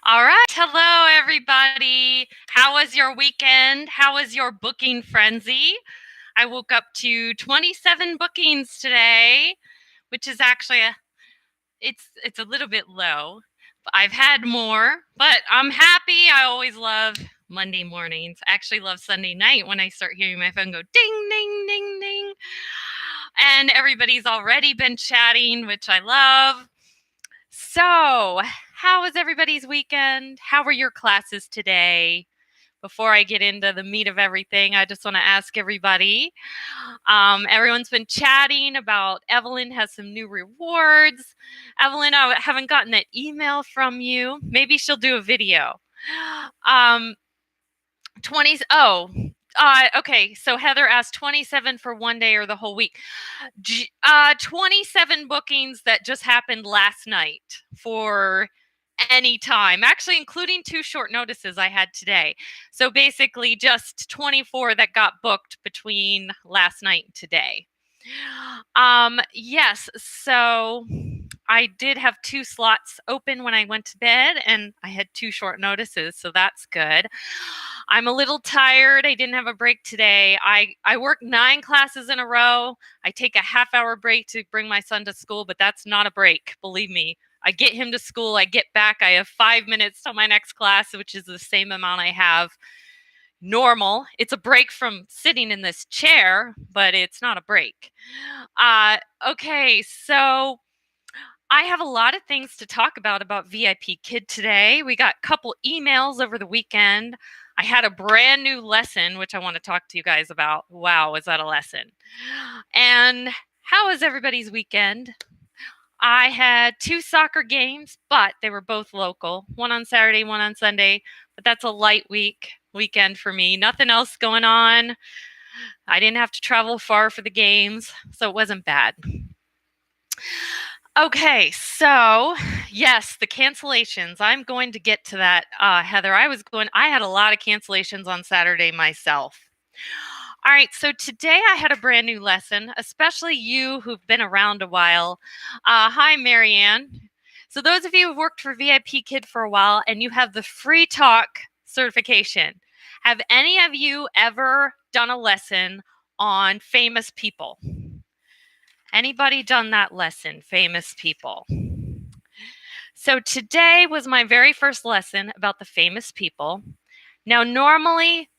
All right. Hello, everybody. How was your weekend? How was your booking frenzy? I woke up to 27 bookings today, which is actually it's a little bit low. I've had more, but I'm happy. I always love Monday mornings. I actually love Sunday night when I start hearing my phone go ding, ding, ding, ding. And everybody's already been chatting, which I love. So, how was everybody's weekend? How were your classes today? Before I get into the meat of everything, I just want to ask everybody. Everyone's been chatting about Evelyn has some new rewards. Evelyn, I haven't gotten that email from you. Maybe she'll do a video. Um, 20. Oh, okay. So Heather asked 27 for one day or the whole week. 27 bookings that just happened last night for any time, actually, including 2 short notices I had today. So basically, just 24 that got booked between last night and today. Yes, so I did have 2 slots open when I went to bed, and I had 2 short notices, so that's good. I'm a little tired. I didn't have a break today. I work 9 classes in a row. I take a half-hour break to bring my son to school, but that's not a break, believe me. I get him to school, I get back, I have 5 minutes till my next class, which is the same amount I have normal. It's a break from sitting in this chair, but it's not a break. Okay, so I have a lot of things to talk about VIPKID today. We got a couple emails over the weekend. I had a brand new lesson, which I want to talk to you guys about. Wow, was that a lesson? And how was everybody's weekend? I had 2 soccer games, but they were both local. One on Saturday, one on Sunday, but that's a light weekend for me. Nothing else going on. I didn't have to travel far for the games, so it wasn't bad. Okay, so yes, the cancellations. I'm going to get to that, Heather. I had a lot of cancellations on Saturday myself. All right, so today I had a brand new lesson, especially you who've been around a while. Hi, Marianne. So those of you who've worked for VIPKID for a while and you have the free talk certification, have any of you ever done a lesson on famous people? Anybody done that lesson, famous people? So today was my very first lesson about the famous people. Now, normally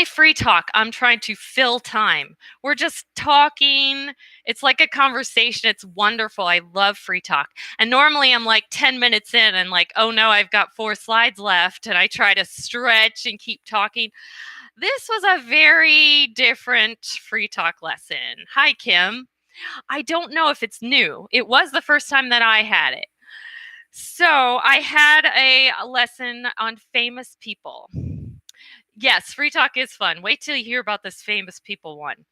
free talk, I'm trying to fill time. We're just talking. It's like a conversation. It's wonderful. I love free talk. And normally I'm like 10 minutes in and like, oh no, I've got 4 slides left. And I try to stretch and keep talking. This was a very different free talk lesson. Hi, Kim. I don't know if it's new. It was the first time that I had it. So I had a lesson on famous people. Yes, free talk is fun. Wait till you hear about this famous people one.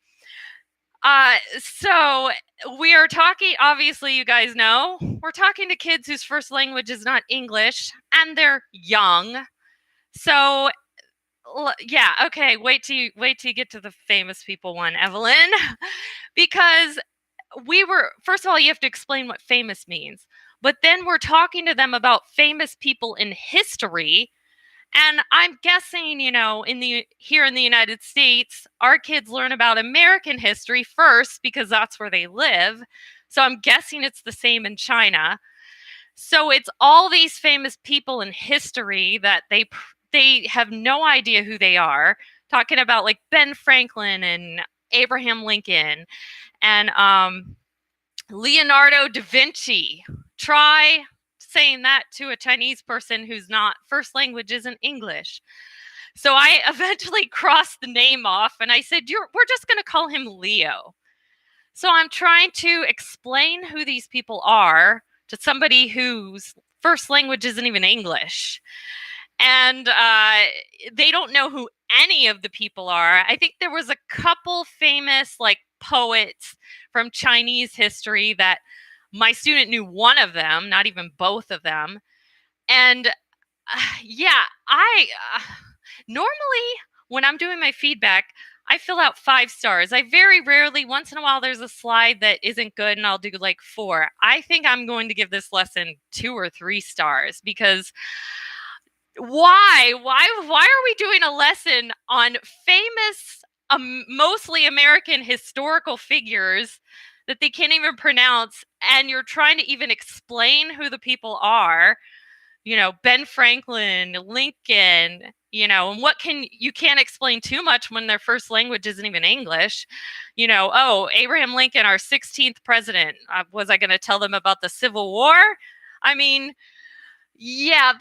So we are talking, obviously you guys know, we're talking to kids whose first language is not English and they're young. So yeah, okay, wait till you get to the famous people one, Evelyn, because first of all, you have to explain what famous means. But then we're talking to them about famous people in history. And I'm guessing, here in the United States, our kids learn about American history first because that's where they live. So I'm guessing it's the same in China. So it's all these famous people in history that they have no idea who they are. Talking about like Ben Franklin and Abraham Lincoln and Leonardo da Vinci. Try saying that to a Chinese person whose not first language isn't English. So I eventually crossed the name off and I said, we're just going to call him Leo. So I'm trying to explain who these people are to somebody whose first language isn't even English. And they don't know who any of the people are. I think there was a couple famous like poets from Chinese history that my student knew one of them, not even both of them. And yeah, I normally when I'm doing my feedback, I fill out 5 stars. I very rarely, once in a while, there's a slide that isn't good and I'll do like 4. I think I'm going to give this lesson 2 or 3 stars because why? Why are we doing a lesson on famous, mostly American historical figures that they can't even pronounce, and you're trying to even explain who the people are? Ben Franklin, Lincoln, and what you can't explain too much when their first language isn't even English. Oh, Abraham Lincoln, our 16th president. Was I going to tell them about the Civil War? I mean, yeah,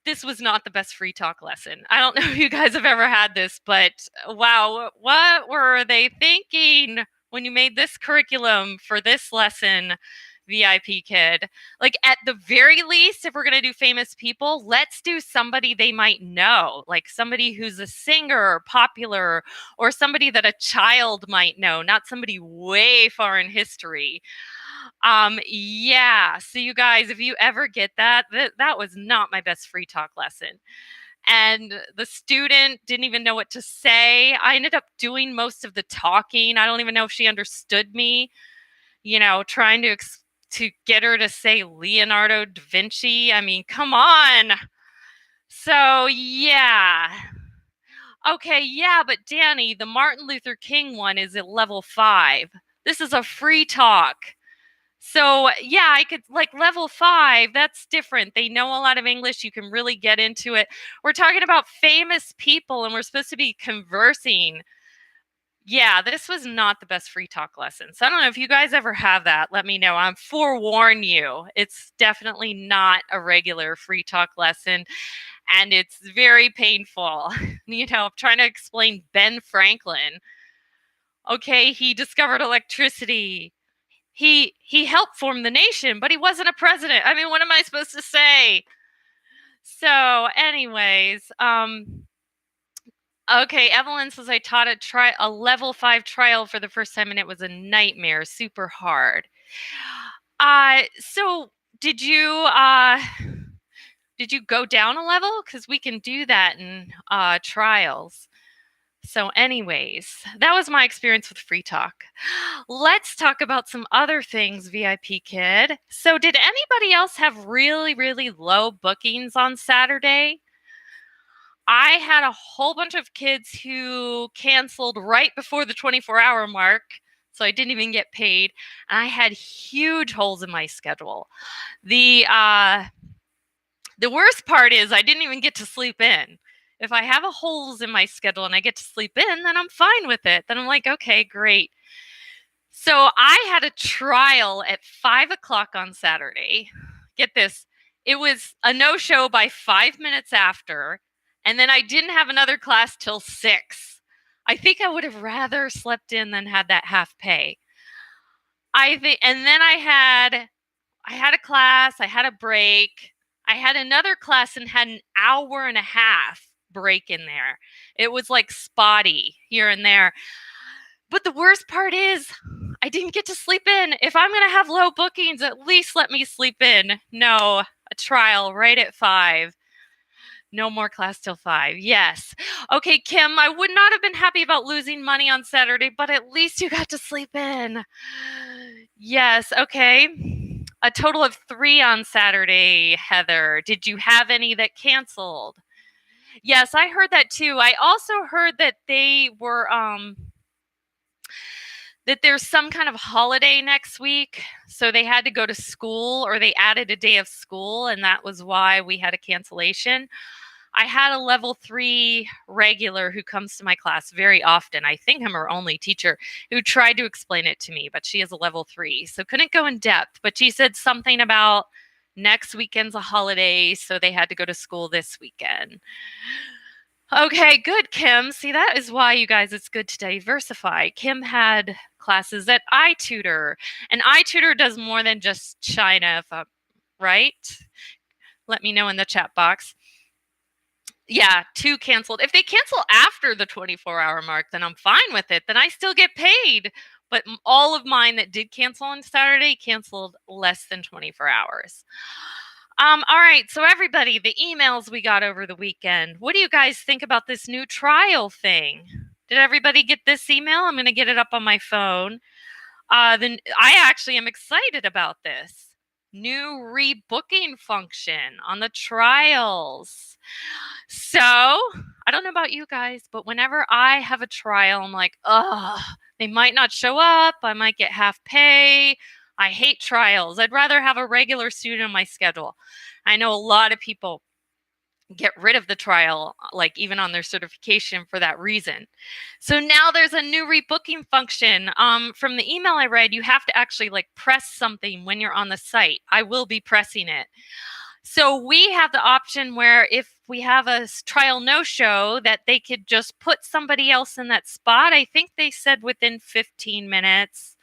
this was not the best free talk lesson. I don't know if you guys have ever had this, but wow, what were they thinking when you made this curriculum for this lesson, VIPKID? Like, at the very least, if we're going to do famous people, let's do somebody they might know, like somebody who's a singer or popular, or somebody that a child might know, not somebody way far in history. Yeah. So you guys, if you ever get that was not my best free talk lesson. And the student didn't even know what to say. I ended up doing most of the talking. I don't even know if she understood me, trying to get her to say Leonardo da Vinci. I mean, come on. So, yeah. Okay, yeah, but Danny, the Martin Luther King one is at level 5. This is a free talk. So, yeah, I could, like, level 5, that's different. They know a lot of English. You can really get into it. We're talking about famous people, and we're supposed to be conversing. Yeah, this was not the best free talk lesson. So I don't know if you guys ever have that. Let me know. I'm forewarn you. It's definitely not a regular free talk lesson, and it's very painful. Trying to explain Ben Franklin. Okay, he discovered electricity. He helped form the nation, but he wasn't a president. I mean, what am I supposed to say? So, anyways, okay, Evelyn says I taught a level 5 trial for the first time and it was a nightmare, super hard. So did you go down a level? Because we can do that in trials. So anyways, that was my experience with free talk. Let's talk about some other things, VIPKID. So did anybody else have really, really low bookings on Saturday? I had a whole bunch of kids who canceled right before the 24-hour mark, so I didn't even get paid. And I had huge holes in my schedule. The worst part is I didn't even get to sleep in. If I have a holes in my schedule and I get to sleep in, then I'm fine with it. Then I'm like, okay, great. So I had a trial at 5 o'clock on Saturday. Get this. It was a no-show by 5 minutes after, and then I didn't have another class till 6. I think I would have rather slept in than had that half pay. And then I had a class, I had a break. I had another class and had an hour and a half break in there. It was like spotty here and there. But the worst part is I didn't get to sleep in. If I'm going to have low bookings, at least let me sleep in. No, a trial right at 5. No more class till 5. Yes. Okay, Kim, I would not have been happy about losing money on Saturday, but at least you got to sleep in. Yes. Okay. A total of 3 on Saturday, Heather. Did you have any that canceled? Yes, I heard that too. I also heard that they were that there's some kind of holiday next week, so they had to go to school, or they added a day of school, and that was why we had a cancellation. I had a level 3 regular who comes to my class very often. I think I'm her only teacher, who tried to explain it to me, but she is a level 3, so couldn't go in depth. But she said something about next weekend's a holiday, so they had to go to school this weekend. Okay, good, Kim. See, that is why, you guys, it's good to diversify. Kim had classes at iTutor, and iTutor does more than just China, right? Let me know in the chat box. Yeah, 2 canceled. If they cancel after the 24-hour mark, then I'm fine with it. Then I still get paid. But all of mine that did cancel on Saturday canceled less than 24 hours. All right, so everybody, the emails we got over the weekend. What do you guys think about this new trial thing? Did everybody get this email? I'm going to get it up on my phone. Then I actually am excited about this new rebooking function on the trials. So I don't know about you guys, but whenever I have a trial, I'm like, ugh, they might not show up. I might get half pay. I hate trials. I'd rather have a regular student on my schedule. I know a lot of people get rid of the trial, like even on their certification for that reason. So now there's a new rebooking function. From the email I read, you have to actually like press something when you're on the site. I will be pressing it. So we have the option where if we have a trial no-show, that they could just put somebody else in that spot. I think they said within 15 minutes.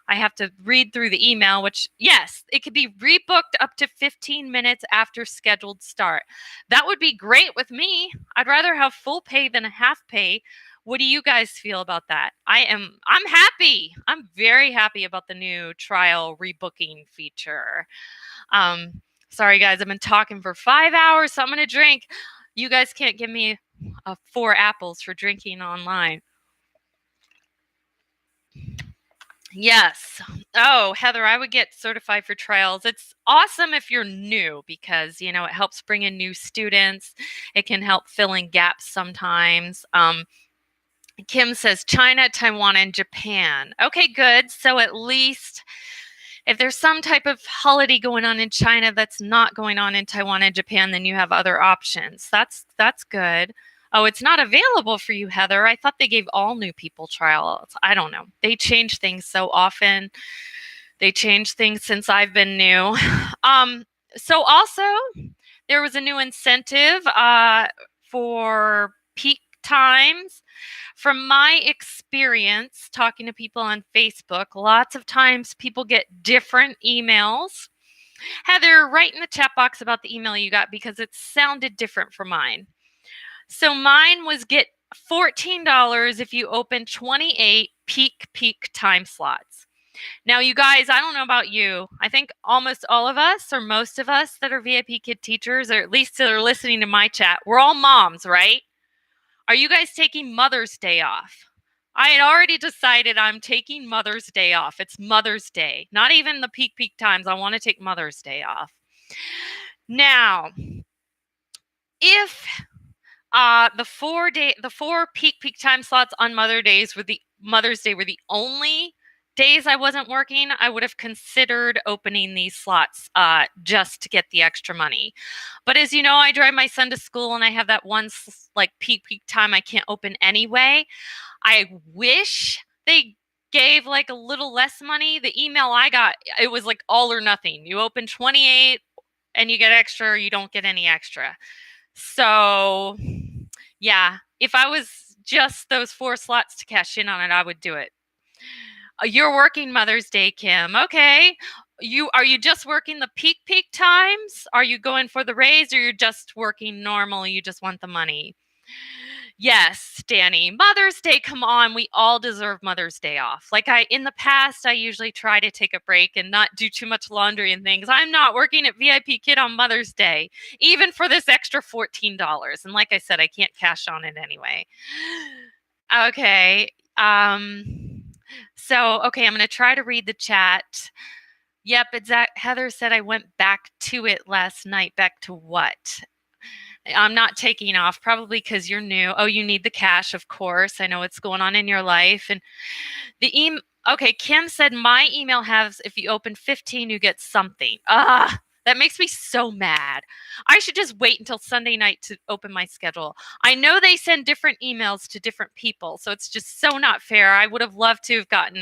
I have to read through the email, which, yes, it could be rebooked up to 15 minutes after scheduled start. That would be great with me. I'd rather have full pay than a half pay. What do you guys feel about that? I'm happy. I'm very happy about the new trial rebooking feature. Sorry, guys, I've been talking for 5 hours, so I'm going to drink. You guys can't give me 4 apples for drinking online. Yes. Oh, Heather, I would get certified for trials. It's awesome if you're new because, it helps bring in new students. It can help fill in gaps sometimes. Kim says China, Taiwan, and Japan. Okay, good. So at least if there's some type of holiday going on in China that's not going on in Taiwan and Japan, then you have other options. That's good. Oh, it's not available for you, Heather. I thought they gave all new people trials. I don't know. They change things so often. They change things since I've been new. So also, there was a new incentive for peak times. From my experience talking to people on Facebook, lots of times people get different emails. Heather, write in the chat box about the email you got because it sounded different from mine. So mine was get $14 if you open 28 peak time slots. Now, you guys, I don't know about you. I think almost all of us or most of us that are VIPKID teachers, or at least that are listening to my chat, we're all moms, right? Are you guys taking Mother's Day off? I had already decided I'm taking Mother's Day off. It's Mother's Day. Not even the peak times. I want to take Mother's Day off. Now, if the 4 peak time slots on Mother's Day were the only days I wasn't working, I would have considered opening these slots just to get the extra money. But as you know, I drive my son to school and I have that one like peak time I can't open anyway. I wish they gave like a little less money. The email I got, it was like all or nothing. You open 28 and you get extra, or you don't get any extra. So yeah, if I was just those 4 slots to cash in on it, I would do it. You're working Mother's Day, Kim. Okay. Are you just working the peak times? Are you going for the raise, or you're just working normal? You just want the money? Yes, Danny. Mother's Day, come on. We all deserve Mother's Day off. Like in the past, I usually try to take a break and not do too much laundry and things. I'm not working at VIPKID on Mother's Day, even for this extra $14. And like I said, I can't cash on it anyway. Okay. Okay, I'm going to try to read the chat. Yep, Heather said I went back to it last night. Back to what? I'm not taking off, probably because you're new. Oh, you need the cash, of course. I know what's going on in your life. And okay, Kim said my email has, if you open 15, you get something. That makes me so mad. I should just wait until Sunday night to open my schedule. I know they send different emails to different people, so it's just so not fair. I would have loved to have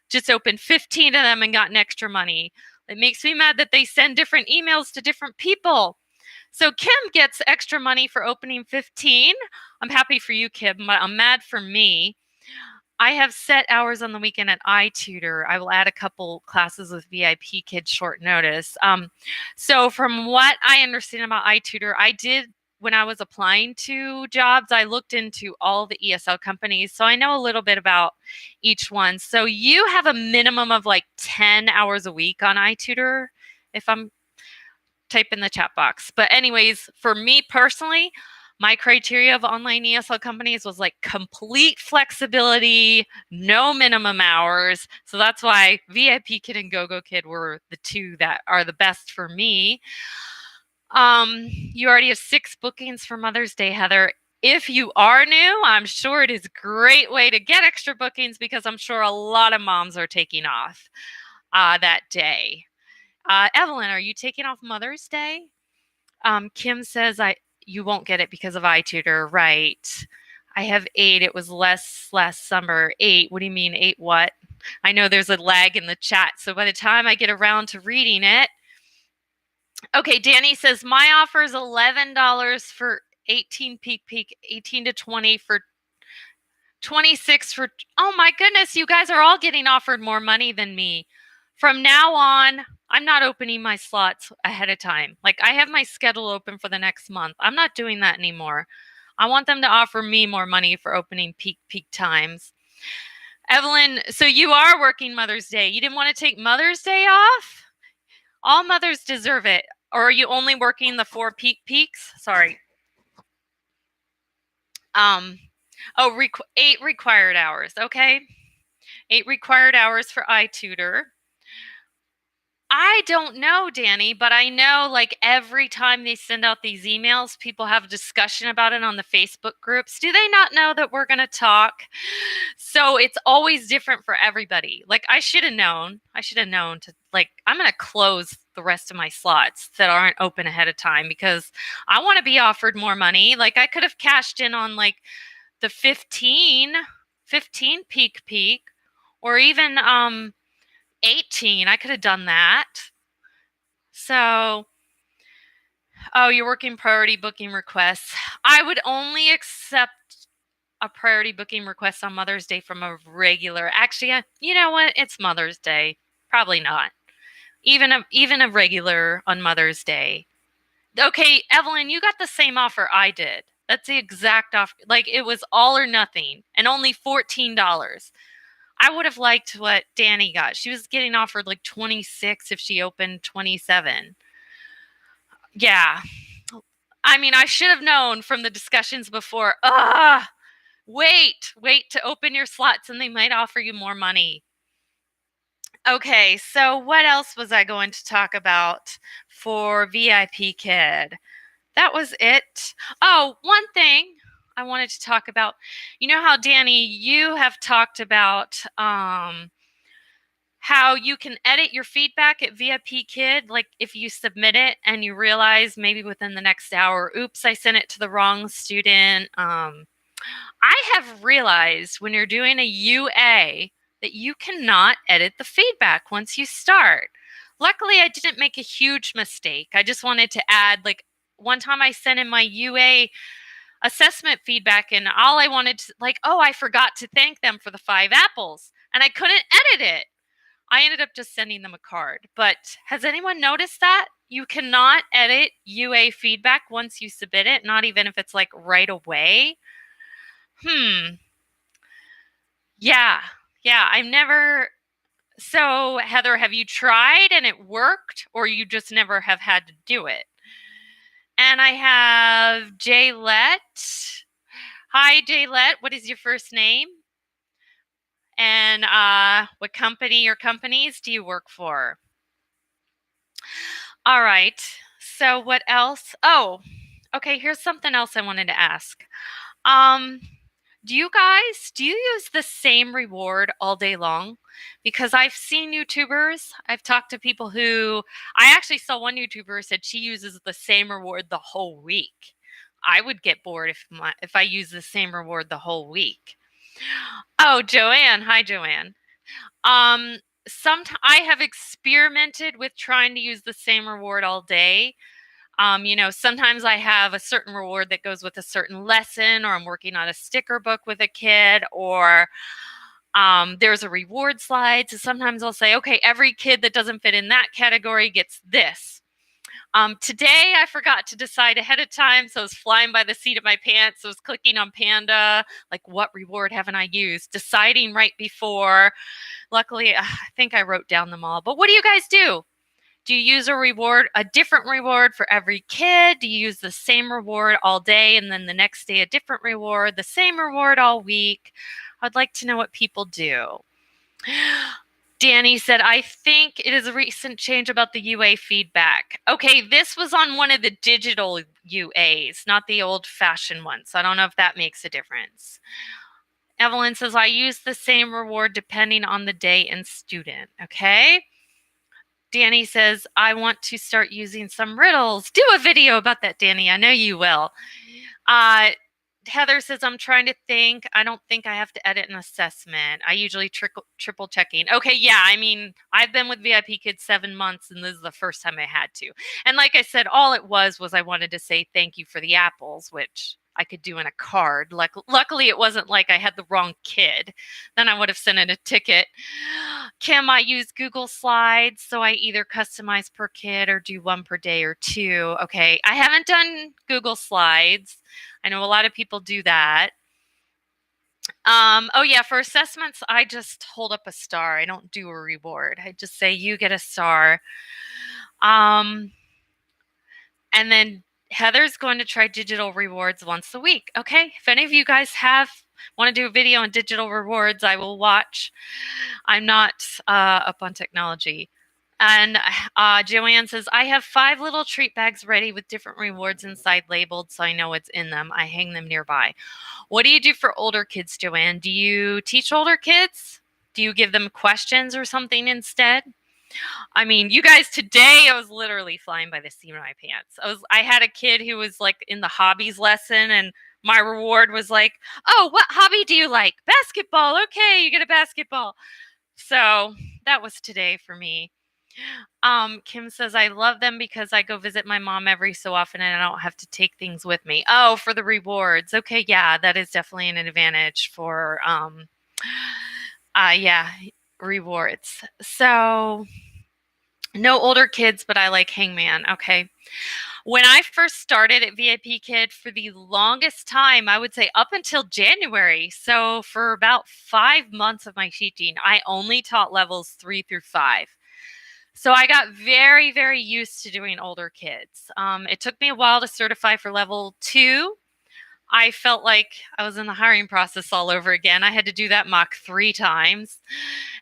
just opened 15 of them and gotten extra money. It makes me mad that they send different emails to different people. So Kim gets extra money for opening 15. I'm happy for you, Kim, but I'm mad for me. I have set hours on the weekend at iTutor. I will add a couple classes with VIPKID short notice. So from what I understand about iTutor, when I was applying to jobs, I looked into all the ESL companies. So I know a little bit about each one. So you have a minimum of like 10 hours a week on iTutor, if I'm type in the chat box. But anyways, for me personally, My criteria of online ESL companies was like complete flexibility, no minimum hours. So that's why VIPKID and GoGoKid were the two that are the best for me. You already have 6 bookings for Mother's Day, Heather. If you are new, I'm sure it is a great way to get extra bookings because I'm sure a lot of moms are taking off that day. Evelyn, are you taking off Mother's Day? Kim says you won't get it because of iTutor, right? I have 8. It was less last summer. 8. What do you mean 8 what? I know there's a lag in the chat, so by the time I get around to reading it. Okay, Danny says my offer is $11 for 18 peak, 18 to 20 for 26 for, oh my goodness, you guys are all getting offered more money than me. From now on, I'm not opening my slots ahead of time. Like I have my schedule open for the next month. I'm not doing that anymore. I want them to offer me more money for opening peak times. Evelyn, so you are working Mother's Day. You didn't want to take Mother's Day off? All mothers deserve it. Or are you only working the 4 peaks? Sorry. 8 required hours. Okay. 8 required hours for iTutor. I don't know, Danny, but I know like every time they send out these emails, people have a discussion about it on the Facebook groups. Do they not know that we're going to talk? So it's always different for everybody. Like I should have known. To like, I'm going to close the rest of my slots that aren't open ahead of time because I want to be offered more money. Like I could have cashed in on like the 15 peak, or even 18. I could have done that. So, oh, you're working priority booking requests. I would only accept a priority booking request on Mother's Day from a regular. Actually, you know what? It's Mother's Day. Probably not. Even a regular on Mother's Day. Okay, Evelyn, you got the same offer I did. That's the exact offer. Like it was all or nothing and only $14. I would have liked what Danny got. She was getting offered like 26 if she opened 27. Yeah. I mean, I should have known from the discussions before. Wait to open your slots and they might offer you more money. Okay, so what else was I going to talk about for VIPKID? That was it. Oh, one thing I wanted to talk about. You know how, Danny, you have talked about how you can edit your feedback at VIPKID, like if you submit it and you realize maybe within the next hour, oops, I sent it to the wrong student. I have realized when you're doing a UA that you cannot edit the feedback once you start. Luckily, I didn't make a huge mistake. I just wanted to add, like, one time I sent in my UA assessment feedback and all I wanted to, like, oh, I forgot to thank them for the 5 apples and I couldn't edit it. I ended up just sending them a card. But has anyone noticed that? You cannot edit UA feedback once you submit it, not even if it's like right away. Yeah, I've never. So, Heather, have you tried and it worked, or you just never have had to do it? And I have Jaylette. Hi, Jaylette. What is your first name? And what company or companies do you work for? All right. So what else? Oh, okay. Here's something else I wanted to ask. Do you use the same reward all day long? Because I've seen YouTubers, I've talked to people I actually saw one YouTuber said she uses the same reward the whole week. I would get bored if I use the same reward the whole week. Oh, Joanne. Hi, Joanne. I have experimented with trying to use the same reward all day. Sometimes I have a certain reward that goes with a certain lesson, or I'm working on a sticker book with a kid, or there's a reward slide. So sometimes I'll say, okay, every kid that doesn't fit in that category gets this. Today I forgot to decide ahead of time, so I was flying by the seat of my pants. So I was clicking on Panda, like what reward haven't I used? Deciding right before. Luckily, I think I wrote down them all. But what do you guys do? Do you use a different reward for every kid? Do you use the same reward all day and then the next day a different reward, the same reward all week? I'd like to know what people do. Danny said, I think it is a recent change about the UA feedback. Okay, this was on one of the digital UAs, not the old-fashioned ones. So I don't know if that makes a difference. Evelyn says, I use the same reward depending on the day and student. Okay. Danny says, I want to start using some riddles. Do a video about that, Danny. I know you will. Heather says, I'm trying to think. I don't think I have to edit an assessment. I usually triple checking. Okay, yeah. I mean, I've been with VIPKID 7 months, and this is the first time I had to. And like I said, all it was I wanted to say thank you for the apples, which I could do in a card. Luckily, it wasn't like I had the wrong kid. Then I would have sent in a ticket. Kim, I use Google Slides, so I either customize per kid or do one per day or two. Okay, I haven't done Google Slides. I know a lot of people do that. Oh yeah, for assessments, I just hold up a star. I don't do a reward. I just say you get a star. And then Heather's going to try digital rewards once a week. Okay, if any of you guys want to do a video on digital rewards, I will watch. I'm not up on technology. And Joanne says, I have 5 little treat bags ready with different rewards inside labeled so I know what's in them. I hang them nearby. What do you do for older kids, Joanne? Do you teach older kids? Do you give them questions or something instead? I mean, you guys, today I was literally flying by the seat of my pants. I had a kid who was like in the hobbies lesson, and my reward was like, oh, what hobby do you like? Basketball. Okay, you get a basketball. So that was today for me. Kim says, I love them because I go visit my mom every so often and I don't have to take things with me. Oh, for the rewards. Okay, yeah, that is definitely an advantage for rewards. So no older kids, but I like Hangman. Okay. When I first started at VIPKID, for the longest time, I would say up until January, so for about 5 months of my teaching, I only taught levels 3 through 5. So I got very, very used to doing older kids. It took me a while to certify for level 2. I felt like I was in the hiring process all over again. I had to do that mock 3 times.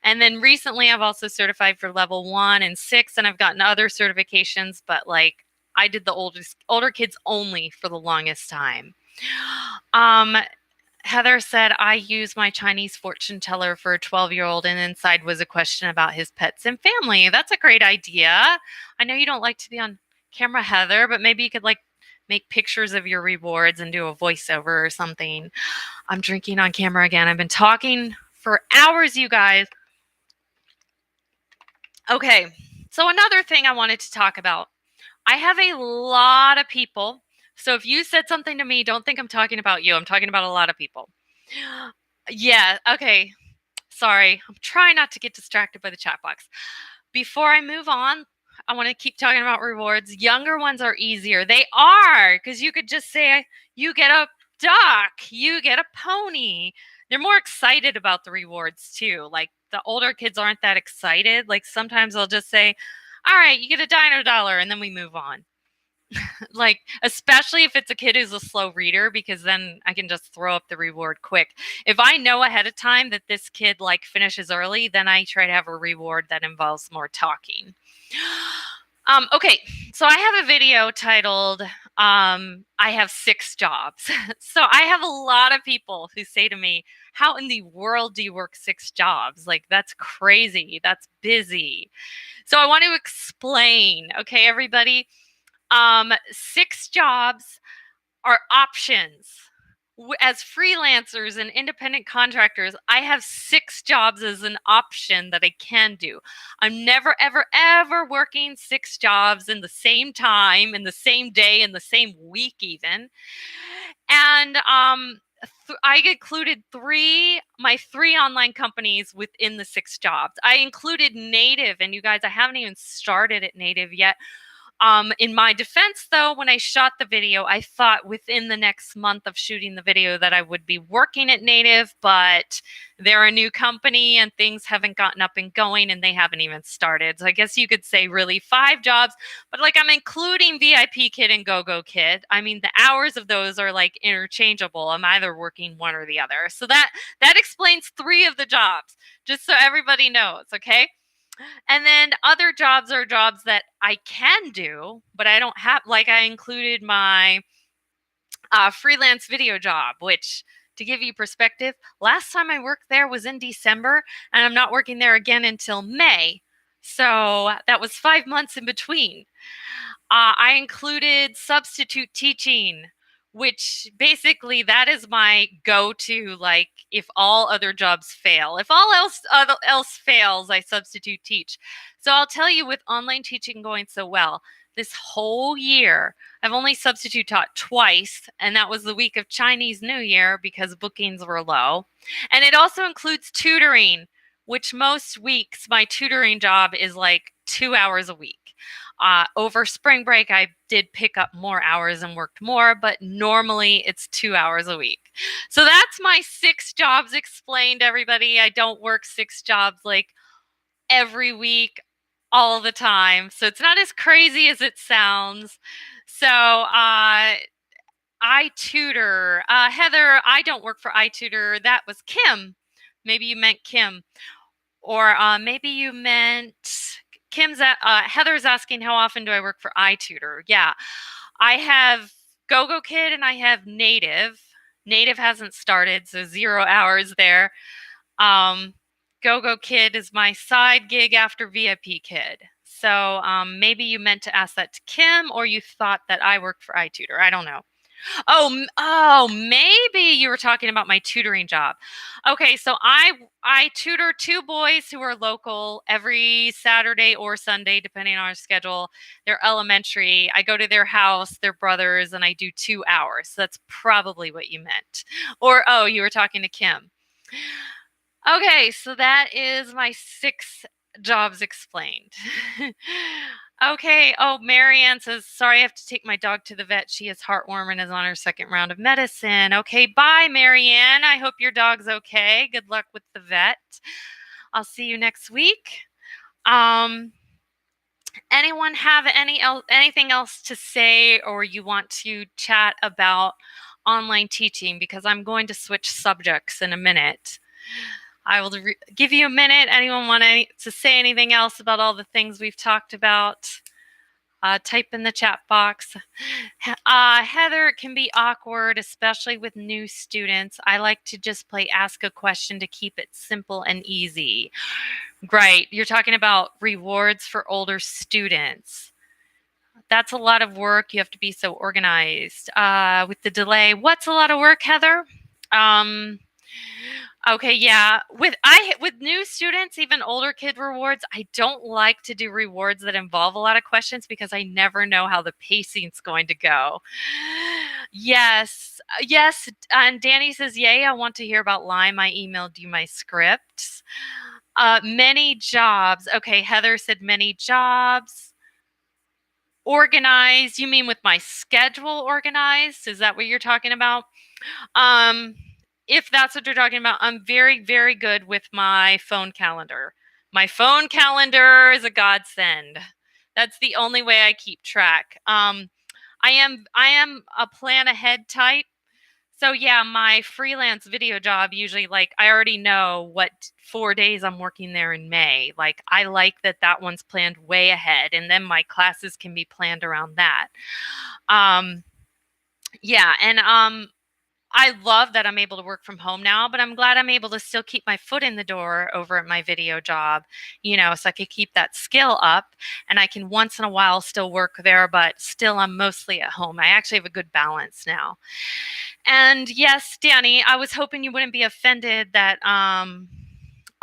And then recently I've also certified for level 1 and 6, and I've gotten other certifications, but like I did the older kids only for the longest time. Heather said, I use my Chinese fortune teller for a 12-year-old, and inside was a question about his pets and family. That's a great idea. I know you don't like to be on camera, Heather, but maybe you could like make pictures of your rewards and do a voiceover or something. I'm drinking on camera again. I've been talking for hours, you guys. Okay, so another thing I wanted to talk about. I have a lot of people. So if you said something to me, don't think I'm talking about you. I'm talking about a lot of people. Yeah, okay. Sorry. I'm trying not to get distracted by the chat box. Before I move on, I want to keep talking about rewards. Younger ones are easier. They are, because you could just say, you get a duck, you get a pony. They're more excited about the rewards too. Like the older kids aren't that excited. Like sometimes they'll just say, all right, you get a dino dollar, and then we move on. Like, especially if it's a kid who's a slow reader, because then I can just throw up the reward quick. If I know ahead of time that this kid like finishes early, then I try to have a reward that involves more talking. Okay, so I have a video titled, I have 6 jobs. So I have a lot of people who say to me, how in the world do you work 6 jobs? Like, that's crazy. That's busy. So I want to explain, okay, everybody? 6 jobs are options. As freelancers and independent contractors, I have 6 jobs as an option that I can do. I'm never, ever, ever working 6 jobs in the same time, in the same day, in the same week even. And I included my 3 online companies within the 6 jobs. I included Native, and you guys, I haven't even started at Native yet. In my defense, though, when I shot the video, I thought within the next month of shooting the video that I would be working at Native, but they're a new company and things haven't gotten up and going and they haven't even started. So I guess you could say really 5 jobs, but like I'm including VIPKID and VIPKID. I mean, the hours of those are like interchangeable. I'm either working one or the other. So that explains 3 of the jobs, just so everybody knows, okay? And then other jobs are jobs that I can do, but I don't have, like I included my freelance video job, which, to give you perspective, last time I worked there was in December, and I'm not working there again until May. So that was 5 months in between. I included substitute teaching, which basically that is my go-to, like if all other jobs fail. If all else fails, I substitute teach. So I'll tell you, with online teaching going so well, this whole year, I've only substitute taught twice, and that was the week of Chinese New Year because bookings were low. And it also includes tutoring, which most weeks my tutoring job is like 2 hours a week. Over spring break, I did pick up more hours and worked more, but normally it's 2 hours a week. So that's my 6 jobs explained, everybody. I don't work 6 jobs like every week, all the time. So it's not as crazy as it sounds. So I tutor. Heather, I don't work for iTutor. That was Kim. Maybe you meant Kim. Or maybe you meant Heather's asking, how often do I work for iTutor? Yeah, I have VIPKID and I have Native. Native hasn't started, so 0 hours there. VIPKID is my side gig after VIPKID. So maybe you meant to ask that to Kim, or you thought that I work for iTutor. I don't know. Oh, maybe you were talking about my tutoring job. Okay, so I tutor 2 boys who are local every Saturday or Sunday, depending on our schedule. They're elementary. I go to their house, they're brothers, and I do 2 hours. So that's probably what you meant. Or, oh, you were talking to Kim. Okay, so that is my 6 jobs explained. Okay. Oh, Marianne says, sorry, I have to take my dog to the vet. She is heartworm and is on her 2nd round of medicine. Okay, bye, Marianne. I hope your dog's okay. Good luck with the vet. I'll see you next week. Anyone have anything else to say, or you want to chat about online teaching? Because I'm going to switch subjects in a minute. I will give you a minute. Anyone want to say anything else about all the things we've talked about? Type in the chat box. Heather, it can be awkward, especially with new students. I like to just play ask a question to keep it simple and easy. Right. You're talking about rewards for older students. That's a lot of work. You have to be so organized. With the delay, what's a lot of work, Heather? Okay, yeah. With new students, even older kid rewards, I don't like to do rewards that involve a lot of questions because I never know how the pacing's going to go. Yes. Yes. And Danny says, yay, I want to hear about Lyme. I emailed you my scripts. Many jobs. Okay, Heather said many jobs. Organized. You mean with my schedule organized? Is that what you're talking about? If that's what you're talking about, I'm very, very good with my phone calendar. My phone calendar is a godsend. That's the only way I keep track. I am a plan ahead type. So yeah, my freelance video job usually, like, I already know what 4 days I'm working there in May. Like, I like that one's planned way ahead, and then my classes can be planned around that. Yeah, and I love that I'm able to work from home now, but I'm glad I'm able to still keep my foot in the door over at my video job, so I could keep that skill up, and I can once in a while still work there, but still I'm mostly at home. I actually have a good balance now. And yes, Danny, I was hoping you wouldn't be offended that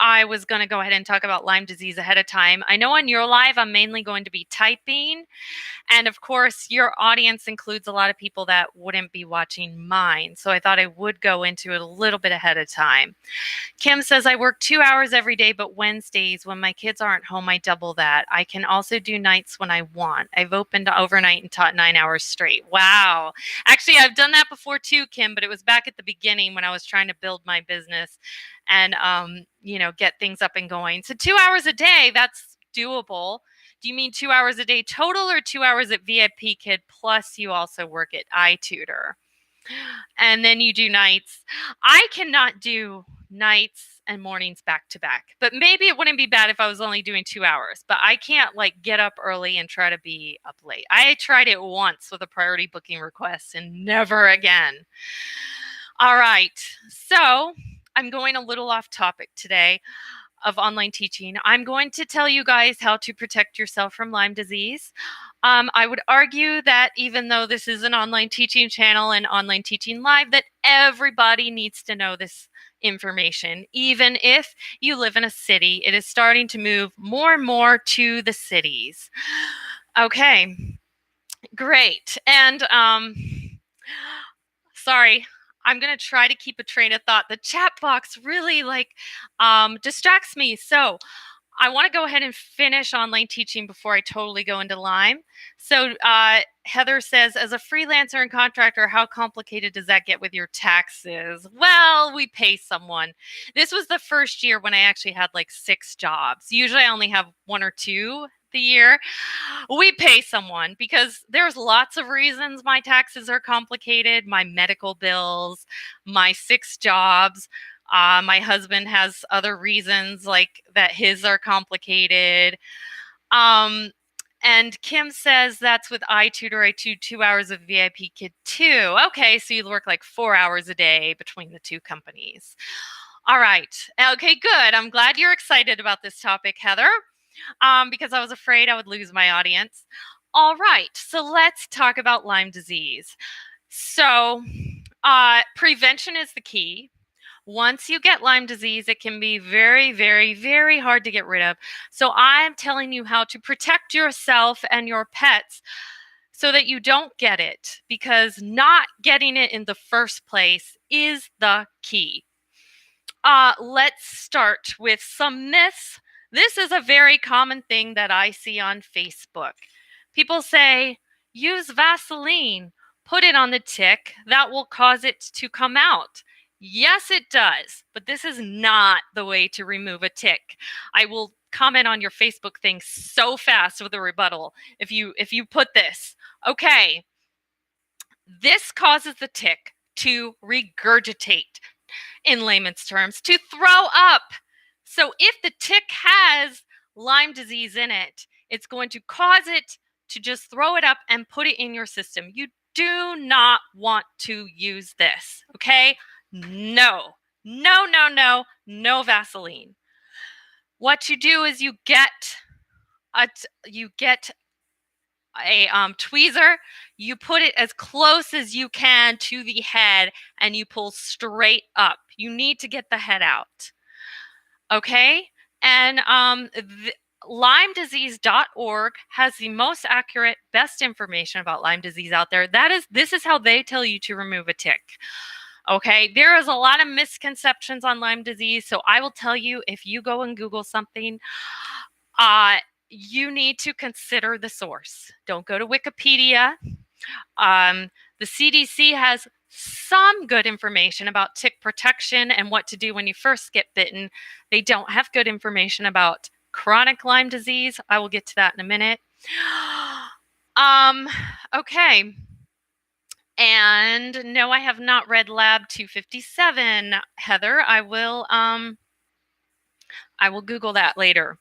I was going to go ahead and talk about Lyme disease ahead of time. I know on your live, I'm mainly going to be typing, And of course, your audience includes a lot of people that wouldn't be watching mine. So I thought I would go into it a little bit ahead of time. Kim says, I work 2 hours every day, but Wednesdays when my kids aren't home, I double that. I can also do nights when I want. I've opened overnight and taught 9 hours straight. Wow. Actually, I've done that before too, Kim, but it was back at the beginning when I was trying to build my business and, get things up and going. So 2 hours a day, that's doable. Do you mean 2 hours a day total or 2 hours at VIPKID plus you also work at iTutor? And then you do nights. I cannot do nights and mornings back to back, but maybe it wouldn't be bad if I was only doing 2 hours, but I can't get up early and try to be up late. I tried it once with a priority booking request and never again. All right. So I'm going a little off topic today of online teaching. I'm going to tell you guys how to protect yourself from Lyme disease. I would argue that even though this is an online teaching channel and online teaching live, that everybody needs to know this information. Even if you live in a city, it is starting to move more and more to the cities. Okay, great. And sorry, I'm going to try to keep a train of thought. The chat box really distracts me. So I want to go ahead and finish online teaching before I totally go into Lyme. So Heather says, as a freelancer and contractor, how complicated does that get with your taxes? Well, we pay someone. This was the first year when I actually had 6 jobs. Usually I only have 1 or 2 the year. We pay someone because there's lots of reasons my taxes are complicated. My medical bills, my 6 jobs. My husband has other reasons that his are complicated. And Kim says that's with iTutor. I do 2 hours of VIPKID too. Okay, so you work 4 hours a day between the 2 companies. All right. Okay, good. I'm glad you're excited about this topic, Heather, because I was afraid I would lose my audience. All right, so let's talk about Lyme disease. So prevention is the key. Once you get Lyme disease, it can be very, very, very hard to get rid of. So I'm telling you how to protect yourself and your pets so that you don't get it, because not getting it in the first place is the key. Let's start with some myths. This is a very common thing that I see on Facebook. People say, use Vaseline, put it on the tick, that will cause it to come out. Yes, it does, but this is not the way to remove a tick. I will comment on your Facebook thing so fast with a rebuttal if you put this. Okay, this causes the tick to regurgitate, in layman's terms, to throw up. So if the tick has Lyme disease in it, it's going to cause it to just throw it up and put it in your system. You do not want to use this, okay? No Vaseline. What you do is you get a tweezer, you put it as close as you can to the head and you pull straight up. You need to get the head out. Okay? And LymeDisease.org has the most accurate, best information about Lyme disease out there. This is how they tell you to remove a tick. Okay, there is a lot of misconceptions on Lyme disease. So I will tell you, if you go and Google something, you need to consider the source. Don't go to Wikipedia. The CDC has some good information about tick protection and what to do when you first get bitten. They don't have good information about chronic Lyme disease. I will get to that in a minute. Okay. And no, I have not read Lab 257, Heather. I will Google that later.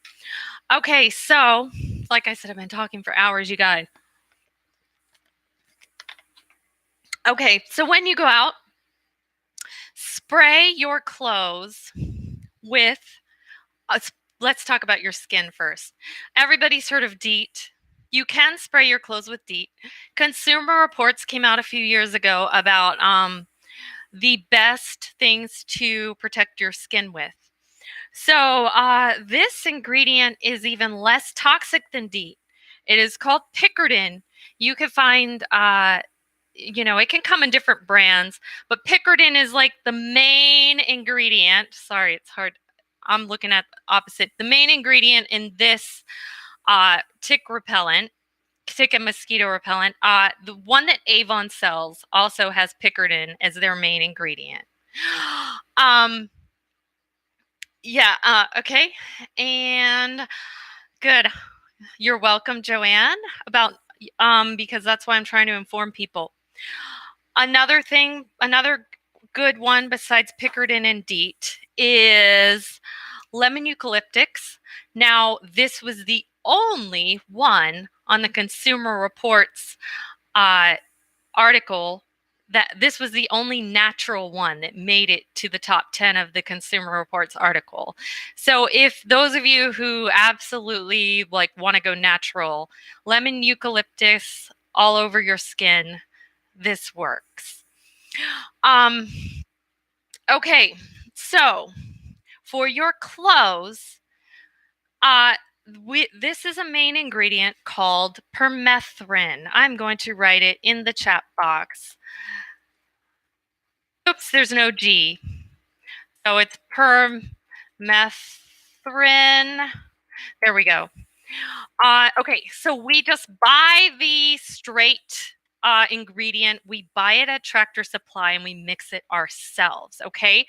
Okay, so like I said, I've been talking for hours, you guys. Okay, so when you go out, spray your clothes with, let's talk about your skin first. Everybody's heard of DEET. You can spray your clothes with DEET. Consumer Reports came out a few years ago about the best things to protect your skin with. So this ingredient is even less toxic than DEET. It is called Pickardin. You could find, it can come in different brands, but Pickardin is like the main ingredient. Sorry, it's hard. I'm looking at the opposite. The main ingredient in this tick repellent, tick and mosquito repellent. The one that Avon sells also has Pickardin as their main ingredient. Um, yeah, okay. And good. You're welcome, Joanne, about because that's why I'm trying to inform people. Another thing, another good one besides Pickardin and DEET is lemon eucalyptics. Now, this was the only one on the Consumer Reports article that this was the only natural one that made it to the top 10 of the Consumer Reports article. So if those of you who absolutely like want to go natural, lemon eucalyptus all over your skin, this works. Okay, so for your clothes, this is a main ingredient called permethrin. I'm going to write it in the chat box. Oops, there's no G. So it's permethrin. There we go. Okay, so we just buy the straight ingredient. We buy it at Tractor Supply and we mix it ourselves, okay?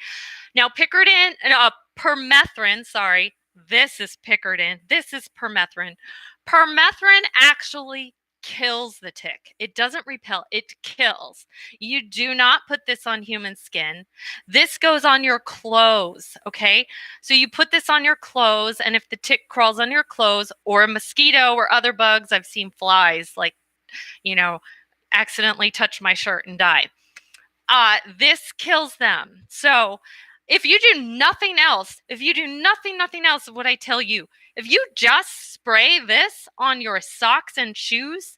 Now, permethrin, sorry, this is Pickardin. This is permethrin. Permethrin actually kills the tick. It doesn't repel, it kills. You do not put this on human skin. This goes on your clothes, okay? So you put this on your clothes, and if the tick crawls on your clothes or a mosquito or other bugs, I've seen flies like, accidentally touch my shirt and die. This kills them. So if you do nothing else, nothing else of what I tell you, if you just spray this on your socks and shoes,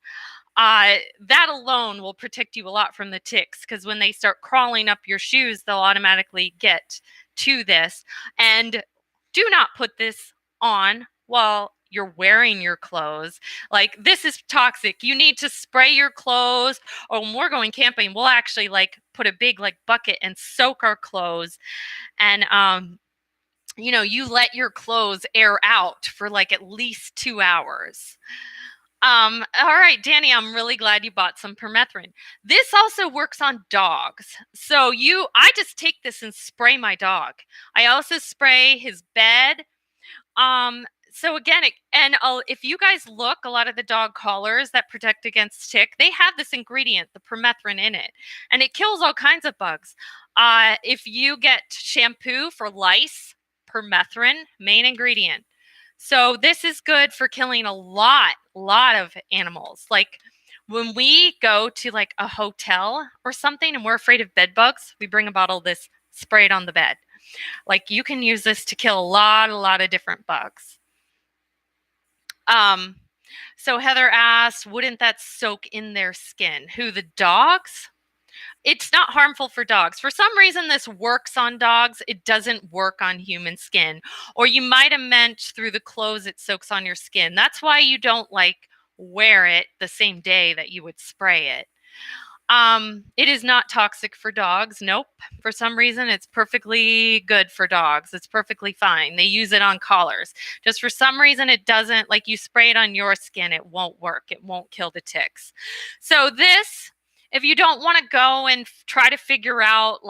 that alone will protect you a lot from the ticks, because when they start crawling up your shoes, they'll automatically get to this. And do not put this on while you're wearing your clothes. Like, this is toxic. You need to spray your clothes, or when we're going camping, we'll actually put a big bucket and soak our clothes. And you let your clothes air out for at least 2 hours. All right, Danny, I'm really glad you bought some permethrin. This also works on dogs. So I just take this and spray my dog. I also spray his bed. So again, if you guys look, a lot of the dog collars that protect against tick, they have this ingredient, the permethrin, in it, and it kills all kinds of bugs. If you get shampoo for lice, permethrin, main ingredient. So this is good for killing a lot of animals. Like when we go to a hotel or something and we're afraid of bed bugs, we bring a bottle of this, spray it on the bed. You can use this to kill a lot of different bugs. So Heather asked, wouldn't that soak in their skin? Who, the dogs? It's not harmful for dogs. For some reason, this works on dogs. It doesn't work on human skin. Or you might have meant through the clothes it soaks on your skin. That's why you don't wear it the same day that you would spray it. It is not toxic for dogs. Nope. For some reason, it's perfectly good for dogs. It's perfectly fine. They use it on collars. Just for some reason, it doesn't, you spray it on your skin, it won't work. It won't kill the ticks. So this, if you don't want to go and try to figure out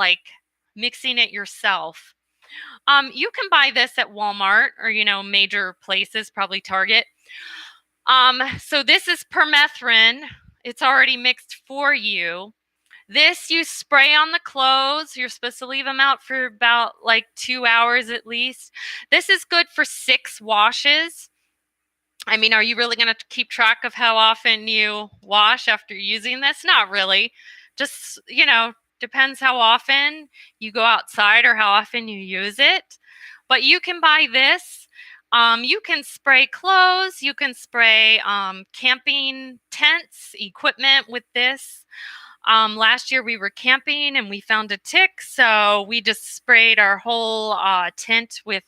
mixing it yourself, you can buy this at Walmart or, major places, probably Target. So this is permethrin. It's already mixed for you. This you spray on the clothes. You're supposed to leave them out for about 2 hours at least. This is good for 6 washes. I mean, are you really going to keep track of how often you wash after using this? Not really. Just, depends how often you go outside or how often you use it. But you can buy this. You can spray clothes. You can spray camping tents, equipment with this. Last year we were camping and we found a tick, so we just sprayed our whole tent with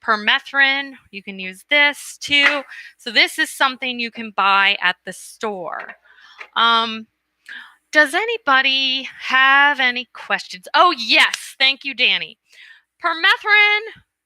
permethrin. You can use this too. So this is something you can buy at the store. Does anybody have any questions? Oh, yes. Thank you, Danny. Permethrin,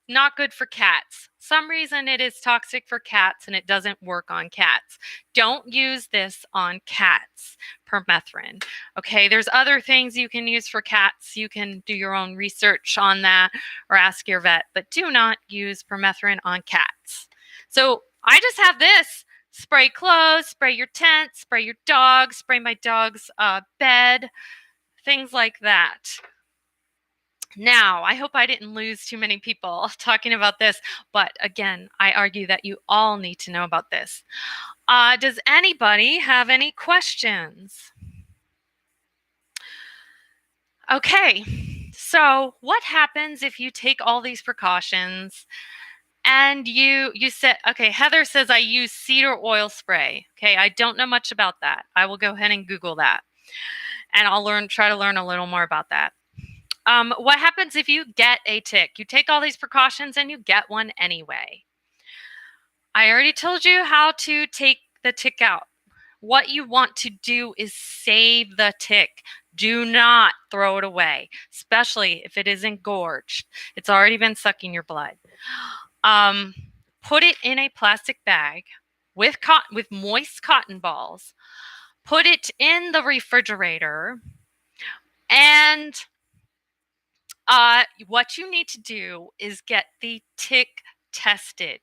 not good for cats. Some reason it is toxic for cats and it doesn't work on cats. Don't use this on cats, permethrin. Okay, there's other things you can use for cats. You can do your own research on that or ask your vet, but do not use permethrin on cats. So I just have this. Spray clothes, spray your tent, spray your dog, spray my dog's bed, things like that. Now, I hope I didn't lose too many people talking about this, but again, I argue that you all need to know about this. Does anybody have any questions? Okay, so what happens if you take all these precautions and you said, okay, Heather says I use cedar oil spray. Okay, I don't know much about that. I will go ahead and Google that, and I'll try to learn a little more about that. What happens if you get a tick? You take all these precautions and you get one anyway. I already told you how to take the tick out. What you want to do is save the tick. Do not throw it away, especially if it is engorged. It's already been sucking your blood. Put it in a plastic bag with moist cotton balls. Put it in the refrigerator, and what you need to do is get the tick tested.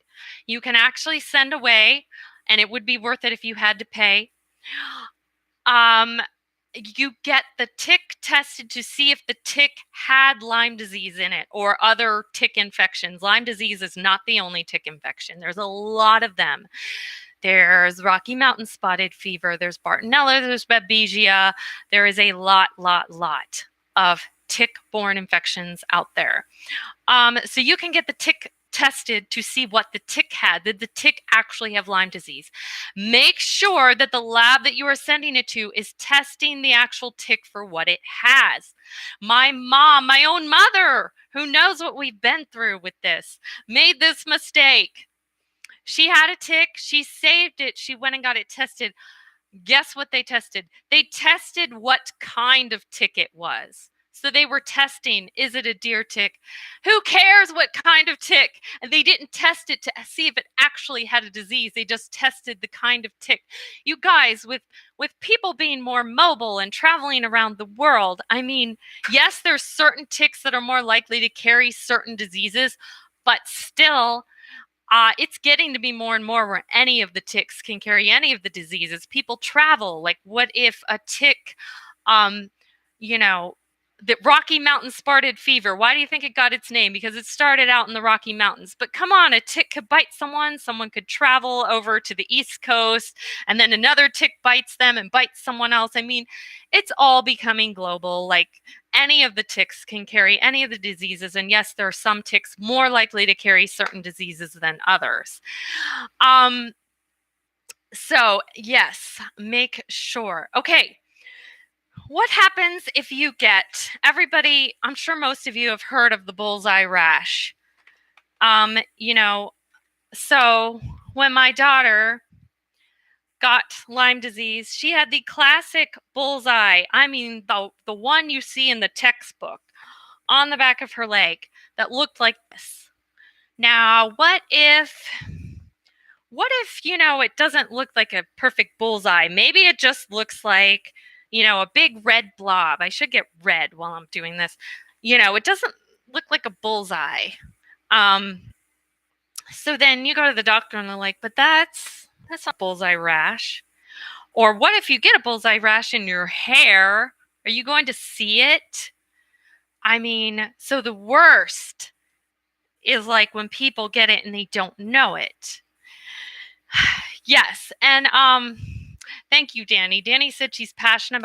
You can actually send away, and it would be worth it if you had to pay. You get the tick tested to see if the tick had Lyme disease in it or other tick infections. Lyme disease is not the only tick infection. There's a lot of them. There's Rocky Mountain spotted fever. There's Bartonella. There's Babesia. There is a lot of tick-borne infections out there. So you can get the tick tested to see what the tick had. Did the tick actually have Lyme disease? Make sure that the lab that you are sending it to is testing the actual tick for what it has. My mom, my own mother, who knows what we've been through with this, made this mistake. She had a tick. She saved it. She went and got it tested. Guess what they tested? They tested what kind of tick it was. So they were testing, is it a deer tick? Who cares what kind of tick? And they didn't test it to see if it actually had a disease. They just tested the kind of tick. You guys, with people being more mobile and traveling around the world, I mean, yes, there's certain ticks that are more likely to carry certain diseases, but still, it's getting to be more and more where any of the ticks can carry any of the diseases. People travel. Like, what if a tick, the Rocky Mountain spotted fever? Why do you think it got its name? Because it started out in the Rocky Mountains. But come on, a tick could bite someone. Someone could travel over to the East Coast, and then another tick bites them and bites someone else. I mean, it's all becoming global. Like, any of the ticks can carry any of the diseases. And yes, there are some ticks more likely to carry certain diseases than others. So yes, make sure. Okay. What happens if you get, everybody, I'm sure most of you have heard of the Bullseye rash. So when my daughter got Lyme disease, she had the classic bullseye. I mean, the one you see in the textbook on the back of her leg that looked like this. Now, what if it doesn't look like a perfect bullseye? Maybe it just looks like, a big red blob. I should get red while I'm doing this. It doesn't look like a bullseye. So then you go to the doctor and they're like, but that's not bullseye rash. Or what if you get a bullseye rash in your hair? Are you going to see it? I mean, so the worst is like when people get it and they don't know it. Yes, and thank you, Danny. Danny said she's passionate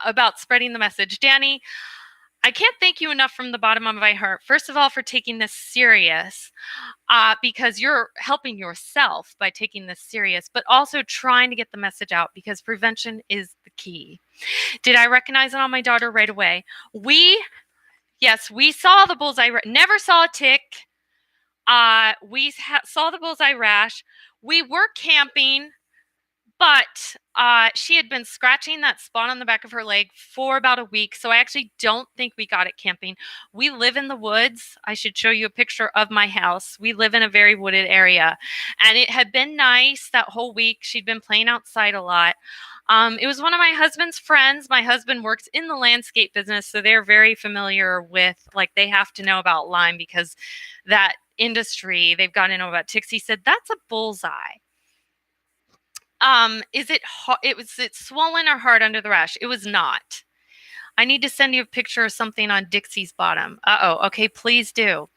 about spreading the message. Danny, I can't thank you enough from the bottom of my heart. First of all, for taking this serious, because you're helping yourself by taking this serious, but also trying to get the message out because prevention is the key. Did I recognize it on my daughter right away? Yes, we saw the bullseye. Never saw a tick. We saw the bullseye rash. We were camping But she had been scratching that spot on the back of her leg for about a week. So I actually don't think we got it camping. We live in the woods. I should show you a picture of my house. We live in a very wooded area. And it had been nice that whole week. She'd been playing outside a lot. It was one of my husband's friends. My husband works in the landscape business, so they're very familiar with, like, they have to know about Lyme because that industry, they've got to know about ticks. He said, that's a bullseye. Is it was it swollen or hard under the rash? It was not. I need to send you a picture of something on Dixie's bottom. Okay, please do.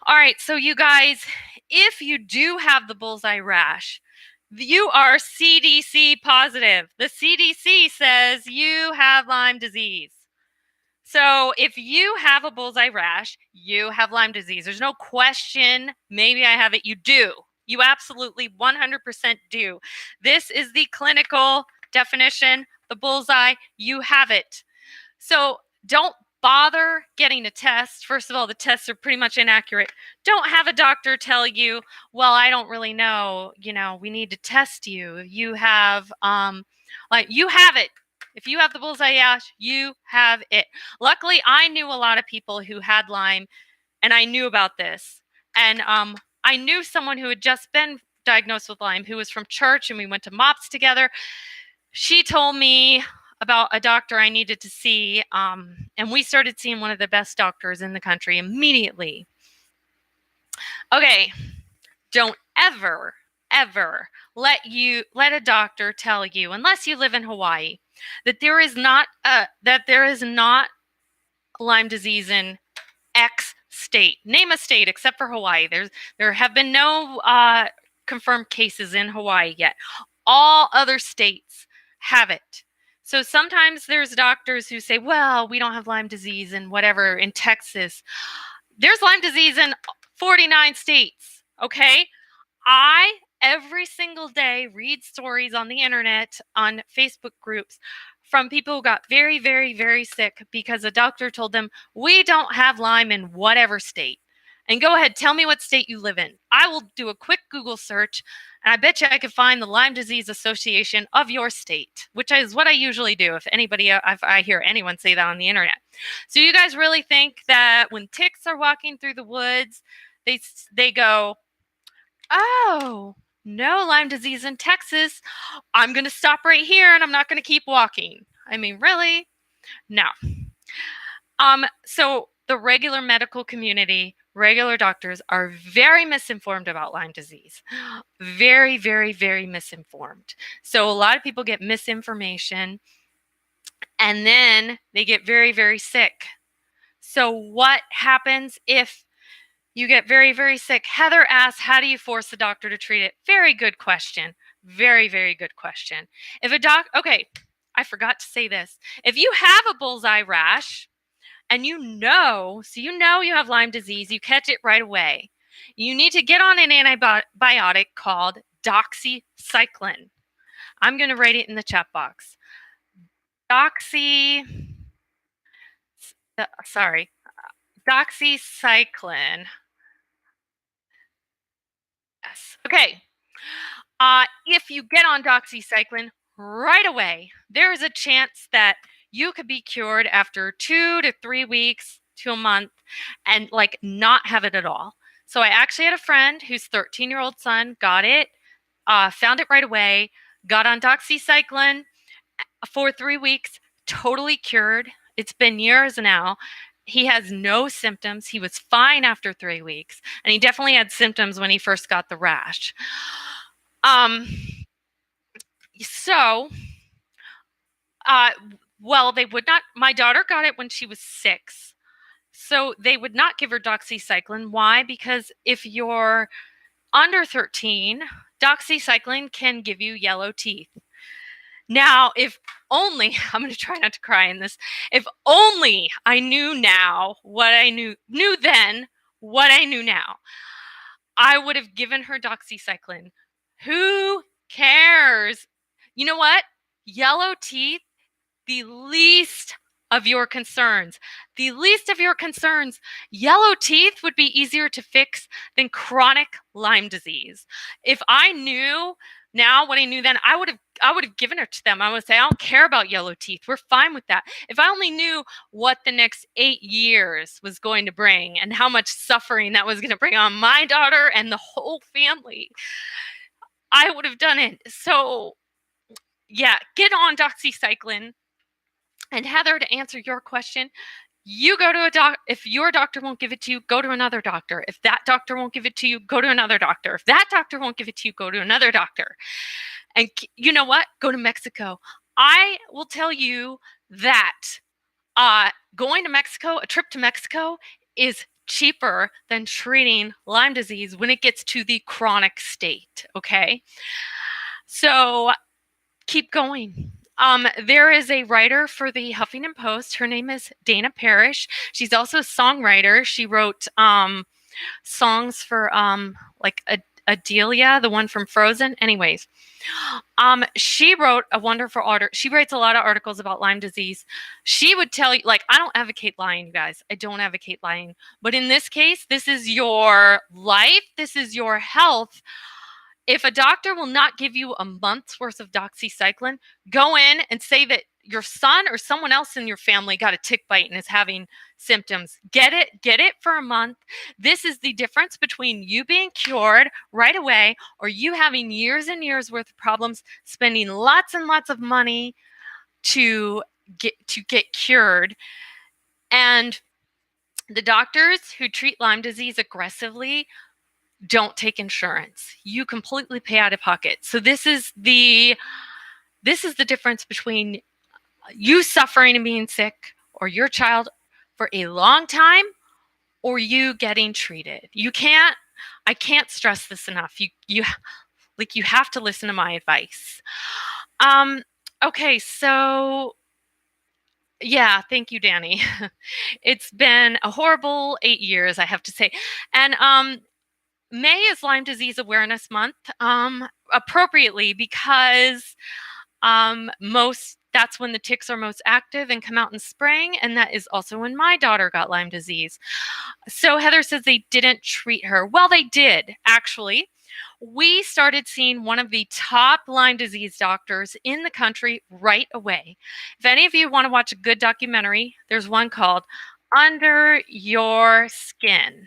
All right, so you guys, if you do have the bullseye rash, you are CDC positive. The CDC says you have Lyme disease. So if you have a bullseye rash, you have Lyme disease. There's no question. Maybe I have it. You do. You absolutely 100% do. This is the clinical definition. The bullseye, you have it. So don't bother getting a test. First of all, the tests are pretty much inaccurate. Don't have a doctor tell you, well, I don't really know, we need to test you. You have, you have it. If you have the bullseye rash, you have it. Luckily, I knew a lot of people who had Lyme, and I knew about this. And I knew someone who had just been diagnosed with Lyme who was from church, and we went to MOPS together. She told me about a doctor I needed to see, and we started seeing one of the best doctors in the country immediately. Okay, don't ever let a doctor tell you, unless you live in Hawaii, that there is not Lyme disease in X state. Name a state except for Hawaii. There have been no confirmed cases in Hawaii yet. All other states have it. So sometimes there's doctors who say, well, we don't have Lyme disease in whatever, in Texas. There's Lyme disease in 49 states, okay? I, every single day, read stories on the internet, on Facebook groups, from people who got very, very, very sick because a doctor told them, we don't have Lyme in whatever state. And go ahead, tell me what state you live in. I will do a quick Google search, and I bet you I could find the Lyme Disease Association of your state, which is what I usually do if I hear anyone say that on the internet. So you guys really think that when ticks are walking through the woods, they go, oh, no Lyme disease in Texas. I'm going to stop right here and I'm not going to keep walking. I mean, really? No. So the regular medical community, regular doctors are very misinformed about Lyme disease. Very, very, very misinformed. So a lot of people get misinformation and then they get very, very sick. So what happens if you get very, very sick? Heather asks, how do you force the doctor to treat it? Very good question. Very, very good question. Okay, I forgot to say this. If you have a bullseye rash and you know you have Lyme disease, you catch it right away. You need to get on an antibiotic called doxycycline. I'm going to write it in the chat box. Doxycycline. Yes. Okay. If you get on doxycycline right away, there is a chance that you could be cured after 2 to 3 weeks to a month and not have it at all. So I actually had a friend whose 13-year-old son got it, found it right away, got on doxycycline for 3 weeks, totally cured. It's been years now. He has no symptoms. He was fine after 3 weeks, and he definitely had symptoms when he first got the rash. They would not, my daughter got it when she was 6. So they would not give her doxycycline. Why? Because if you're under 13, doxycycline can give you yellow teeth. Now, if only, I'm going to try not to cry in this, if only I knew now what I knew then, what I knew now, I would have given her doxycycline. Who cares? You know what? Yellow teeth, the least of your concerns. The least of your concerns. Yellow teeth would be easier to fix than chronic Lyme disease. If I knew Now, what I knew then, I would have given it to them. I would say, I don't care about yellow teeth. We're fine with that. If I only knew what the next 8 years was going to bring and how much suffering that was going to bring on my daughter and the whole family, I would have done it. So, yeah, get on doxycycline. And Heather, to answer your question, you go to a doc. If your doctor won't give it to you, go to another doctor. If that doctor won't give it to you, go to another doctor. If that doctor won't give it to you, go to another doctor. And you know what? Go to Mexico. I will tell you that going to Mexico, a trip to Mexico, is cheaper than treating Lyme disease when it gets to the chronic state. Okay. So keep going. There is a writer for the Huffington Post. Her name is Dana Parrish. She's also a songwriter. She wrote songs for like Adelia, the one from Frozen. Anyways, she wrote a wonderful article. She writes a lot of articles about Lyme disease. She would tell you, like, I don't advocate lying, you guys. I don't advocate lying. But in this case, this is your life. This is your health. If a doctor will not give you a month's worth of doxycycline, go in and say that your son or someone else in your family got a tick bite and is having symptoms. Get it for a month. This is the difference between you being cured right away or you having years and years worth of problems, spending lots and lots of money to get cured. And the doctors who treat Lyme disease aggressively don't take insurance. You completely pay out of pocket. So this is the difference between you suffering and being sick or your child for a long time or you getting treated. I can't stress this enough. You have to listen to my advice. Okay, so yeah, thank you, Danny. It's been a horrible 8 years, I have to say. And May is Lyme Disease Awareness Month, appropriately because that's when the ticks are most active and come out in spring, and that is also when my daughter got Lyme disease. So Heather says they didn't treat her. Well, they did, actually. We started seeing one of the top Lyme disease doctors in the country right away. If any of you want to watch a good documentary, there's one called Under Your Skin.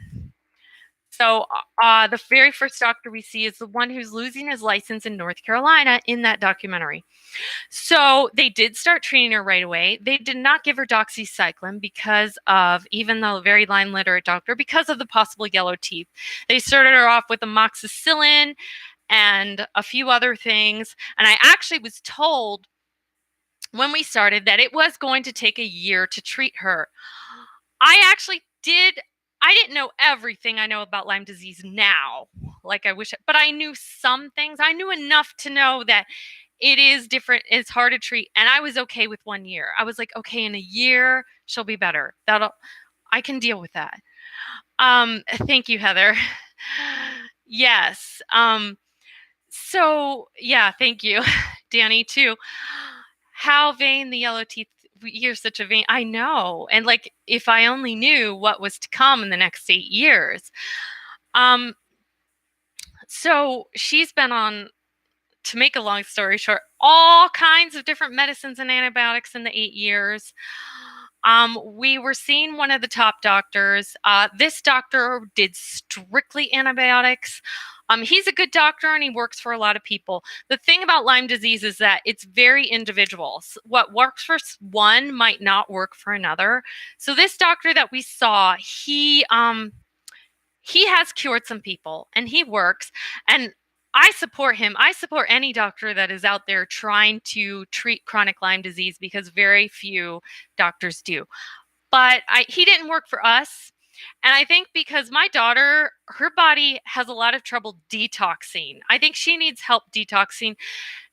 So the very first doctor we see is the one who's losing his license in North Carolina in that documentary. So they did start treating her right away. They did not give her doxycycline because of, even though a very Lyme literate doctor, because of the possible yellow teeth. They started her off with amoxicillin and a few other things. And I actually was told when we started that it was going to take a year to treat her. I didn't know everything I know about Lyme disease now, like I wish, but I knew some things. I knew enough to know that it is different. It's hard to treat. And I was okay with 1 year. I was like, okay, in a year, she'll be better. I can deal with that. Thank you, Heather. Yes. So yeah, thank you, Danny, too. How vain the yellow teeth. You're such a vain. I know. And like, if I only knew what was to come in the next 8 years. So she's been on, to make a long story short, all kinds of different medicines and antibiotics in the 8 years. We were seeing one of the top doctors. This doctor did strictly antibiotics. He's a good doctor and he works for a lot of people. The thing about Lyme disease is that it's very individual. What works for one might not work for another. So this doctor that we saw, he has cured some people and he works, and I support him. I support any doctor that is out there trying to treat chronic Lyme disease because very few doctors do. But he didn't work for us. And I think because my daughter, her body has a lot of trouble detoxing. I think she needs help detoxing.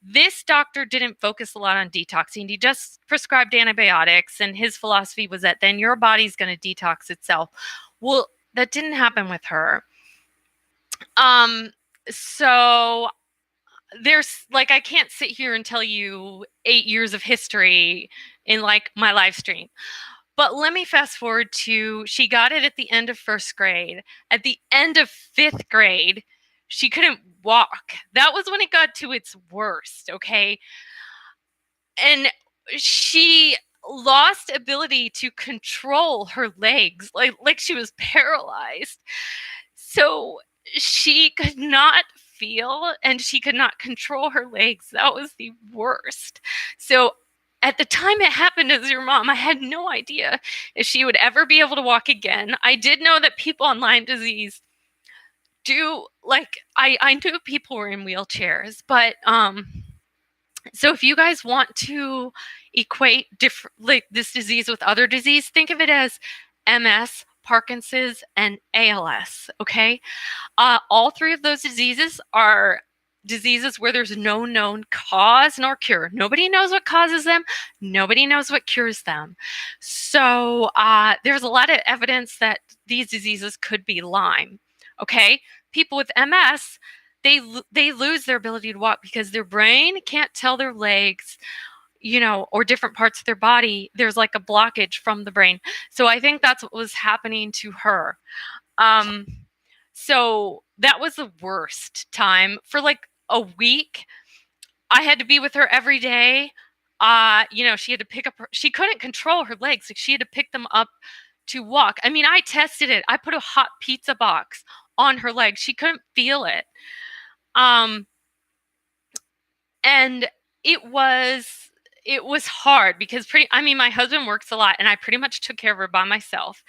This doctor didn't focus a lot on detoxing. He just prescribed antibiotics, and his philosophy was that then your body's going to detox itself. Well, that didn't happen with her. So there's like, I can't sit here and tell you 8 years of history in like my live stream. But let me fast forward to, she got it at the end of first grade. At the end of fifth grade, she couldn't walk. That was when it got to its worst, okay? And she lost ability to control her legs, like she was paralyzed. So she could not feel and she could not control her legs. That was the worst. So at the time it happened as your mom, I had no idea if she would ever be able to walk again. I did know that people on Lyme disease do, like, I knew people were in wheelchairs, but so if you guys want to equate like this disease with other disease, think of it as MS, Parkinson's, and ALS, okay? All three of those diseases are diseases where there's no known cause nor cure. Nobody knows what causes them. Nobody knows what cures them. So there's a lot of evidence that these diseases could be Lyme, okay? People with MS, they lose their ability to walk because their brain can't tell their legs, or different parts of their body. There's like a blockage from the brain. So I think that's what was happening to her. So that was the worst time. For like a week, I had to be with her every day. She had to pick up she couldn't control her legs. Like, she had to pick them up to walk. I mean, I tested it. I put a hot pizza box on her leg. She couldn't feel it. And it was hard because my husband works a lot and I pretty much took care of her by myself.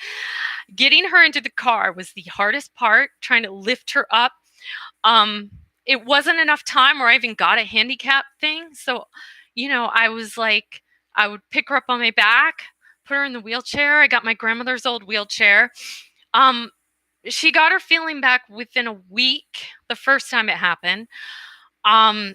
Getting her into the car was the hardest part, trying to lift her up. It wasn't enough time where I even got a handicap thing. So, I was like, I would pick her up on my back, put her in the wheelchair. I got my grandmother's old wheelchair. She got her feeling back within a week, the first time it happened. A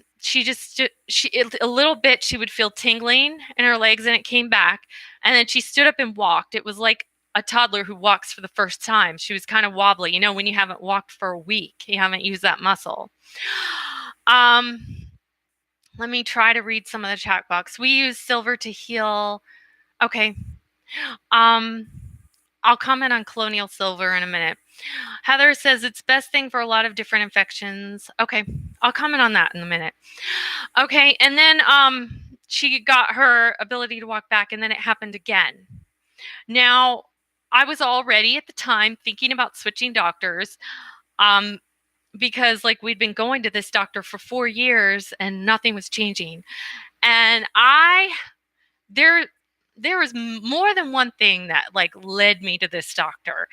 little bit, she would feel tingling in her legs and it came back. And then she stood up and walked. It was like a toddler who walks for the first time. She was kind of wobbly, when you haven't walked for a week, you haven't used that muscle. Let me try to read some of the chat box. We use silver to heal. Okay. I'll comment on colonial silver in a minute. Heather says it's best thing for a lot of different infections. Okay, I'll comment on that in a minute. Okay, and then she got her ability to walk back, and then it happened again. Now, I was already at the time thinking about switching doctors because we'd been going to this doctor for 4 years and nothing was changing. And there was more than one thing that led me to this doctor.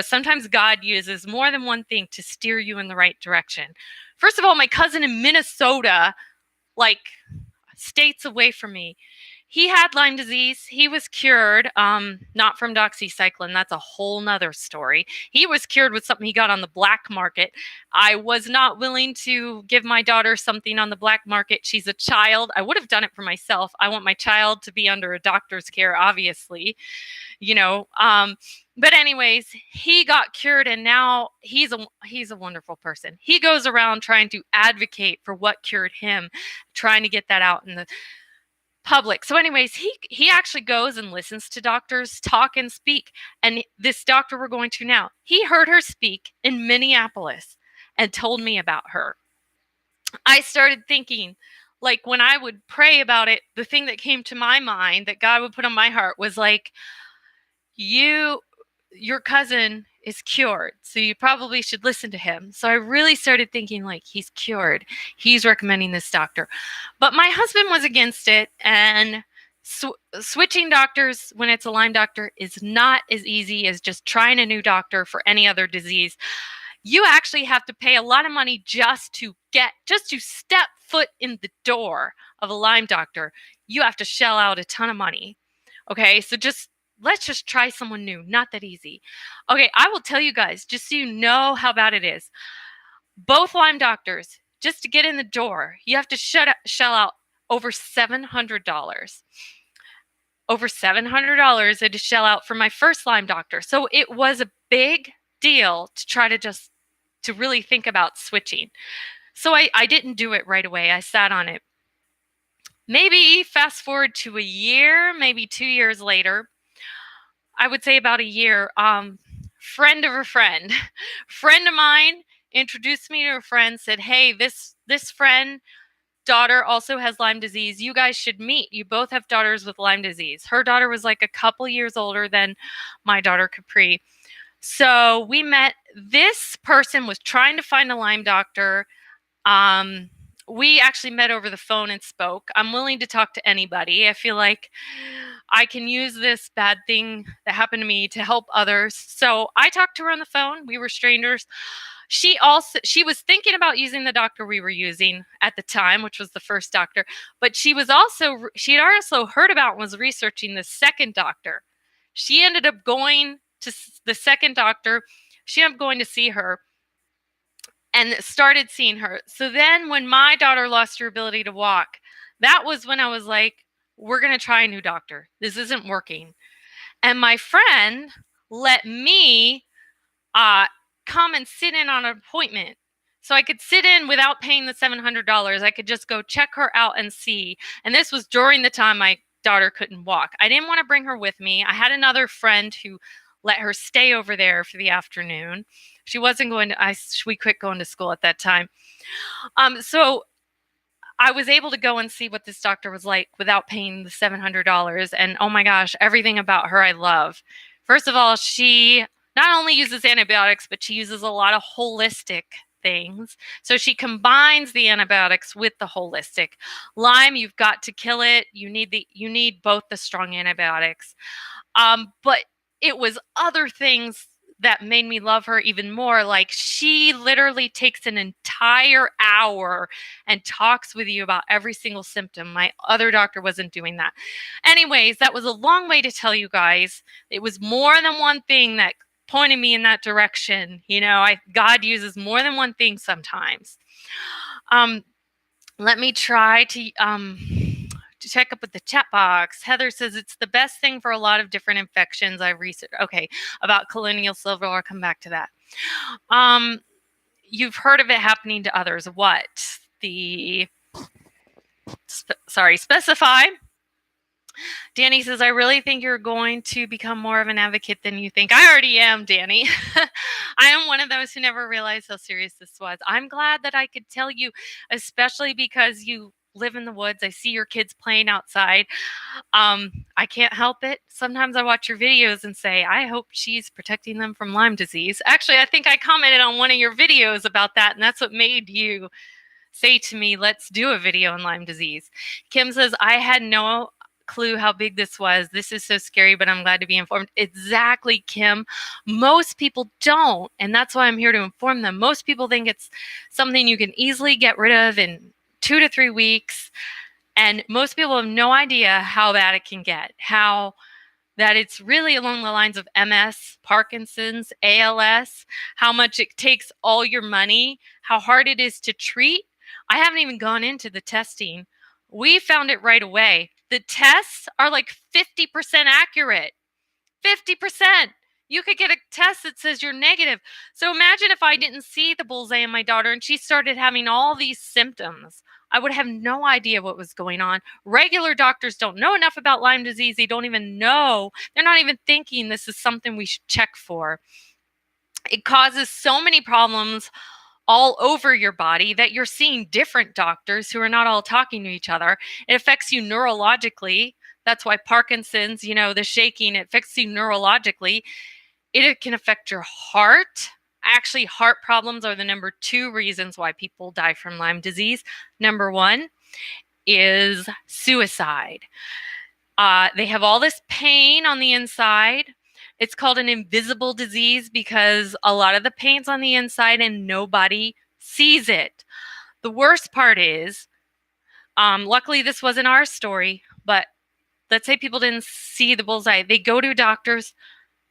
Sometimes God uses more than one thing to steer you in the right direction. First of all, my cousin in Minnesota, states away from me, he had Lyme disease. He was cured, not from doxycycline. That's a whole nother story. He was cured with something he got on the black market. I was not willing to give my daughter something on the black market. She's a child. I would have done it for myself. I want my child to be under a doctor's care, obviously, but anyways, he got cured and now he's a wonderful person. He goes around trying to advocate for what cured him, trying to get that out in the public. So anyways, he actually goes and listens to doctors talk and speak. And this doctor we're going to now, he heard her speak in Minneapolis and told me about her. I started thinking, when I would pray about it, the thing that came to my mind that God would put on my heart was your cousin is cured, so you probably should listen to him. So I really started thinking, he's cured. He's recommending this doctor. But my husband was against it, and switching doctors when it's a Lyme doctor is not as easy as just trying a new doctor for any other disease. You actually have to pay a lot of money just to step foot in the door of a Lyme doctor. You have to shell out a ton of money. Okay, so let's just try someone new. Not that easy. Okay, I will tell you guys, just so you know how bad it is. Both Lyme doctors, just to get in the door, you have to shell out over $700. Over $700 I had to shell out for my first Lyme doctor. So it was a big deal to try to really think about switching. So I didn't do it right away. I sat on it. Maybe fast forward to a year, maybe 2 years later, I would say about a year, friend of a friend of mine introduced me to a friend, said, hey, this friend daughter also has Lyme disease. You guys should meet. You both have daughters with Lyme disease. Her daughter was like a couple years older than my daughter Capri. So we met. This person was trying to find a Lyme doctor. We actually met over the phone and spoke. I'm willing to talk to anybody. I feel like I can use this bad thing that happened to me to help others. So I talked to her on the phone. We were strangers. She was thinking about using the doctor we were using at the time, which was the first doctor, but she had also heard about and was researching the second doctor. She ended up going to the second doctor. She ended up going to see her and started seeing her. So then when my daughter lost her ability to walk, that was when I was like, we're going to try a new doctor. This isn't working. And my friend let me come and sit in on an appointment. So I could sit in without paying the $700. I could just go check her out and see. And this was during the time my daughter couldn't walk. I didn't want to bring her with me. I had another friend who let her stay over there for the afternoon. She wasn't going to, we quit going to school at that time. So I was able to go and see what this doctor was like without paying the $700. And oh my gosh, everything about her I love. First of all, she not only uses antibiotics, but she uses a lot of holistic things. So she combines the antibiotics with the holistic. Lyme, you've got to kill it. You need both the strong antibiotics. But it was other things that made me love her even more. Like, she literally takes an entire hour and talks with you about every single symptom. My other doctor wasn't doing that. Anyways, that was a long way to tell you guys. It was more than one thing that pointed me in that direction. You know, God uses more than one thing sometimes. Let me try to check up with the chat box. Heather says it's the best thing for a lot of different infections I've researched. Okay, about colonial silver, I'll come back to that. You've heard of it happening to others. What? Specify. Danny says, I really think you're going to become more of an advocate than you think. I already am, Danny. I am one of those who never realized how serious this was. I'm glad that I could tell you, especially because you live in the woods. I see your kids playing outside. I can't help it. Sometimes I watch your videos and say, I hope she's protecting them from Lyme disease. Actually, I think I commented on one of your videos about that, and that's what made you say to me, let's do a video on Lyme disease. Kim says, I had no clue how big this was. This is so scary, but I'm glad to be informed. Exactly, Kim. Most people don't, and that's why I'm here to inform them. Most people think it's something you can easily get rid of in 2 to 3 weeks, and most people have no idea how bad it can get, how that it's really along the lines of MS, Parkinson's, ALS, how much it takes all your money, how hard it is to treat. I haven't even gone into the testing. We found it right away. The tests are like 50% accurate. 50%. You could get a test that says you're negative. So imagine if I didn't see the bullseye in my daughter and she started having all these symptoms. I would have no idea what was going on. Regular doctors don't know enough about Lyme disease. They don't even know. They're not even thinking this is something we should check for. It causes so many problems all over your body that you're seeing different doctors who are not all talking to each other. It affects you neurologically. That's why Parkinson's, the shaking, it affects you neurologically. It can affect your heart. Actually, heart problems are the number 2 reasons why people die from Lyme disease. Number 1 is suicide. They have all this pain on the inside. It's called an invisible disease because a lot of the pain's on the inside and nobody sees it. The worst part is, luckily this wasn't our story, but let's say people didn't see the bullseye. They go to doctors,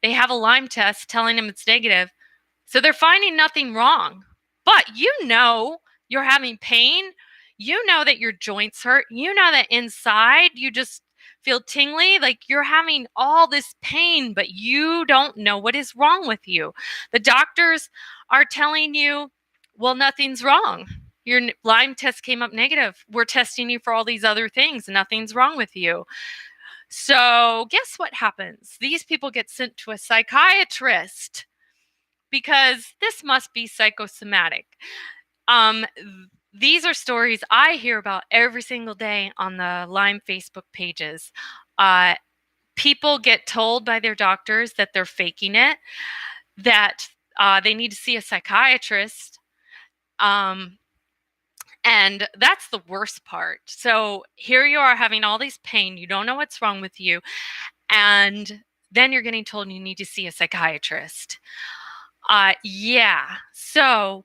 they have a Lyme test telling them it's negative. So they're finding nothing wrong. But you're having pain. You know that your joints hurt. You know that inside you just feel tingly, like you're having all this pain, but you don't know what is wrong with you. The doctors are telling you, well, nothing's wrong. Your Lyme test came up negative. We're testing you for all these other things. Nothing's wrong with you. So guess what happens? These people get sent to a psychiatrist. because this must be psychosomatic. These are stories I hear about every single day on the Lyme Facebook pages. People get told by their doctors that they're faking it, that they need to see a psychiatrist. And that's the worst part. So here you are having all these pain. You don't know what's wrong with you. And then you're getting told you need to see a psychiatrist. Yeah. So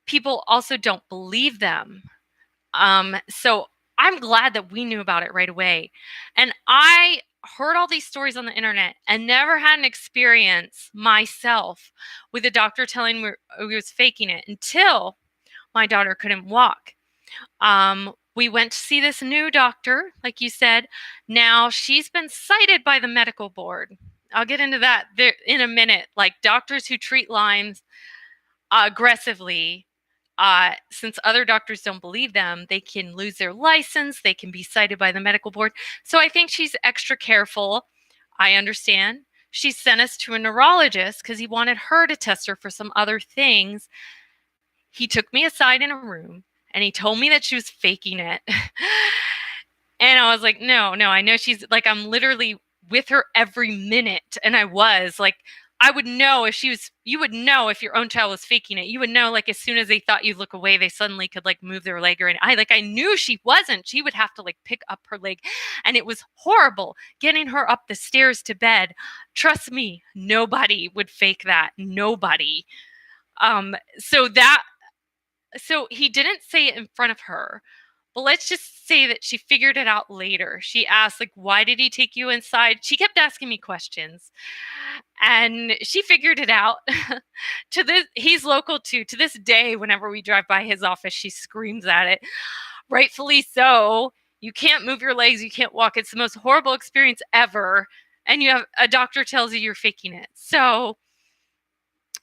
people also don't believe them. So I'm glad that we knew about it right away. And I heard all these stories on the internet and never had an experience myself with a doctor telling me we was faking it until my daughter couldn't walk. We went to see this new doctor, like you said. Now she's been cited by the medical board. I'll get into that there in a minute. Like doctors who treat Lyme's aggressively, since other doctors don't believe them, they can lose their license. They can be cited by the medical board. So I think she's extra careful. I understand. She sent us to a neurologist because he wanted her to test her for some other things. He took me aside in a room and he told me that she was faking it. And I was like, no, I know she's like, I'm literally with her every minute. And I was like, I would know if you would know if your own child was faking it. You would know, like, as soon as they thought you'd look away, they suddenly could like move their leg or anything. I knew she wasn't. She would have to like pick up her leg. And it was horrible getting her up the stairs to bed. Trust me, nobody would fake that. Nobody. So he didn't say it in front of her, but let's just say that she figured it out later. She asked, like, why did he take you inside? She kept asking me questions and she figured it out. He's local too. To this day, whenever we drive by his office, she screams at it. Rightfully so. You can't move your legs. You can't walk. It's the most horrible experience ever. And you have a doctor tells you you're faking it. So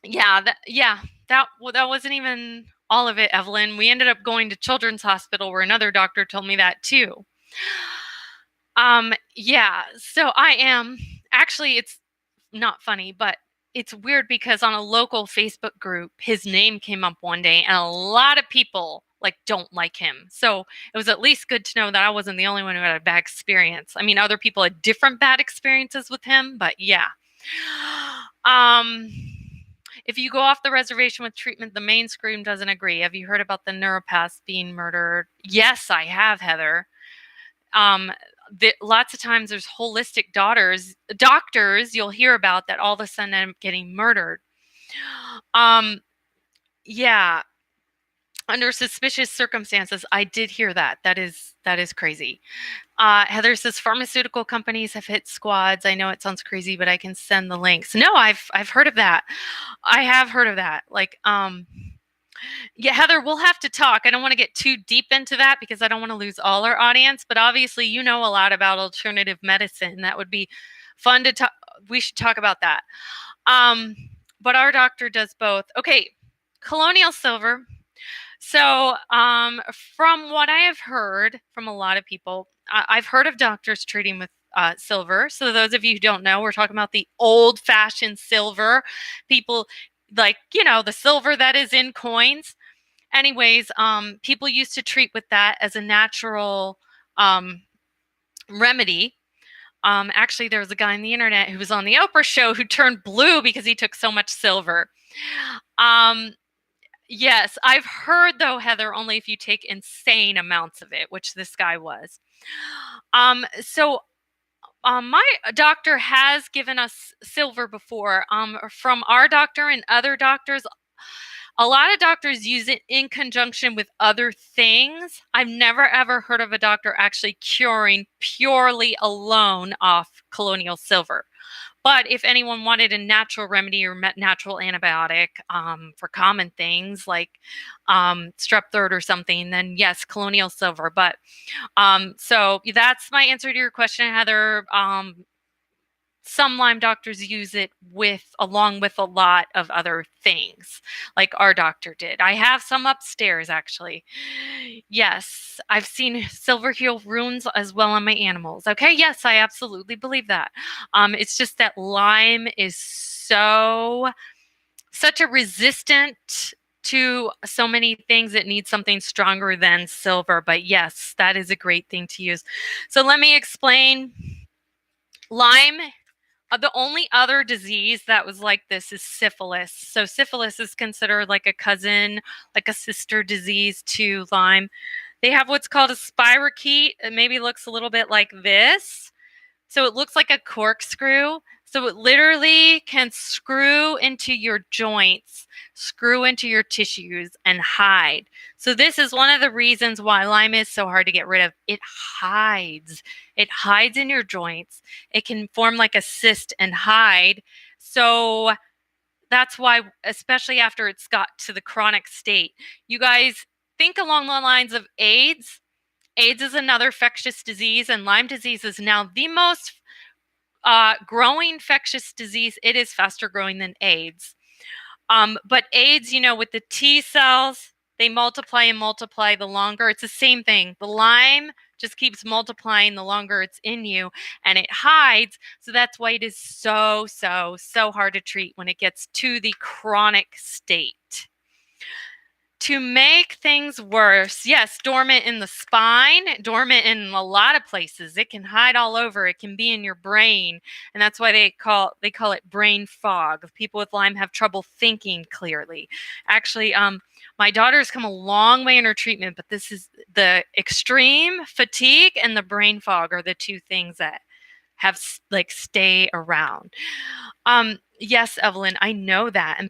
that wasn't even all of it, Evelyn. We ended up going to Children's Hospital where another doctor told me that too. So I am actually, it's not funny, but it's weird because on a local Facebook group, his name came up one day and a lot of people like don't like him. So it was at least good to know that I wasn't the only one who had a bad experience. I mean, other people had different bad experiences with him, but yeah. If you go off the reservation with treatment, the mainstream doesn't agree. Have you heard about the neuropaths being murdered? Yes, I have, Heather. Lots of times there's holistic doctors you'll hear about that all of a sudden end up getting murdered. Yeah. Under suspicious circumstances, I did hear that. That is crazy. Heather says pharmaceutical companies have hit squads. I know it sounds crazy, but I can send the links. No, I've heard of that. I have heard of that. Like, yeah, Heather, we'll have to talk. I don't want to get too deep into that because I don't want to lose all our audience. But obviously, you know a lot about alternative medicine. That would be fun to talk. We should talk about that. But our doctor does both. Okay, colonial silver. So, from what I have heard from a lot of people, I've heard of doctors treating with silver. So those of you who don't know, we're talking about the old-fashioned silver. People like, the silver that is in coins. Anyways, people used to treat with that as a natural remedy. Actually, there was a guy on the internet who was on the Oprah show who turned blue because he took so much silver. Yes, I've heard, though, Heather, only if you take insane amounts of it, which this guy was. My doctor has given us silver before. From our doctor and other doctors, a lot of doctors use it in conjunction with other things. I've never, ever heard of a doctor actually curing purely alone off colonial silver. But if anyone wanted a natural remedy or natural antibiotic for common things like strep throat or something, then yes, colonial silver. But so that's my answer to your question, Heather. Some Lyme doctors use it along with a lot of other things, like our doctor did. I have some upstairs, actually. Yes, I've seen silver heal wounds as well on my animals. Okay, yes, I absolutely believe that. It's just that Lyme is so such a resistant to so many things. It needs something stronger than silver. But yes, that is a great thing to use. So let me explain. Lyme, the only other disease that was like this is syphilis. So syphilis is considered like a cousin, like a sister disease to Lyme. They have what's called a spirochete. It maybe looks a little bit like this. So it looks like a corkscrew. So it literally can screw into your joints, screw into your tissues, and hide. So this is one of the reasons why Lyme is so hard to get rid of. It hides. It hides in your joints. It can form like a cyst and hide. So that's why, especially after it's got to the chronic state, you guys think along the lines of AIDS. AIDS is another infectious disease, and Lyme disease is now the most growing infectious disease. It is faster growing than AIDS. But AIDS, with the T cells, they multiply and multiply the longer. It's the same thing. The Lyme just keeps multiplying the longer it's in you, and it hides. So that's why it is so, so, so hard to treat when it gets to the chronic state. To make things worse, yes, dormant in the spine, dormant in a lot of places. It can hide all over. It can be in your brain, and that's why they call it brain fog. People with Lyme have trouble thinking clearly. Actually, my daughter's come a long way in her treatment, but this is the extreme fatigue and the brain fog are the two things that have stay around. Yes, Evelyn, I know that.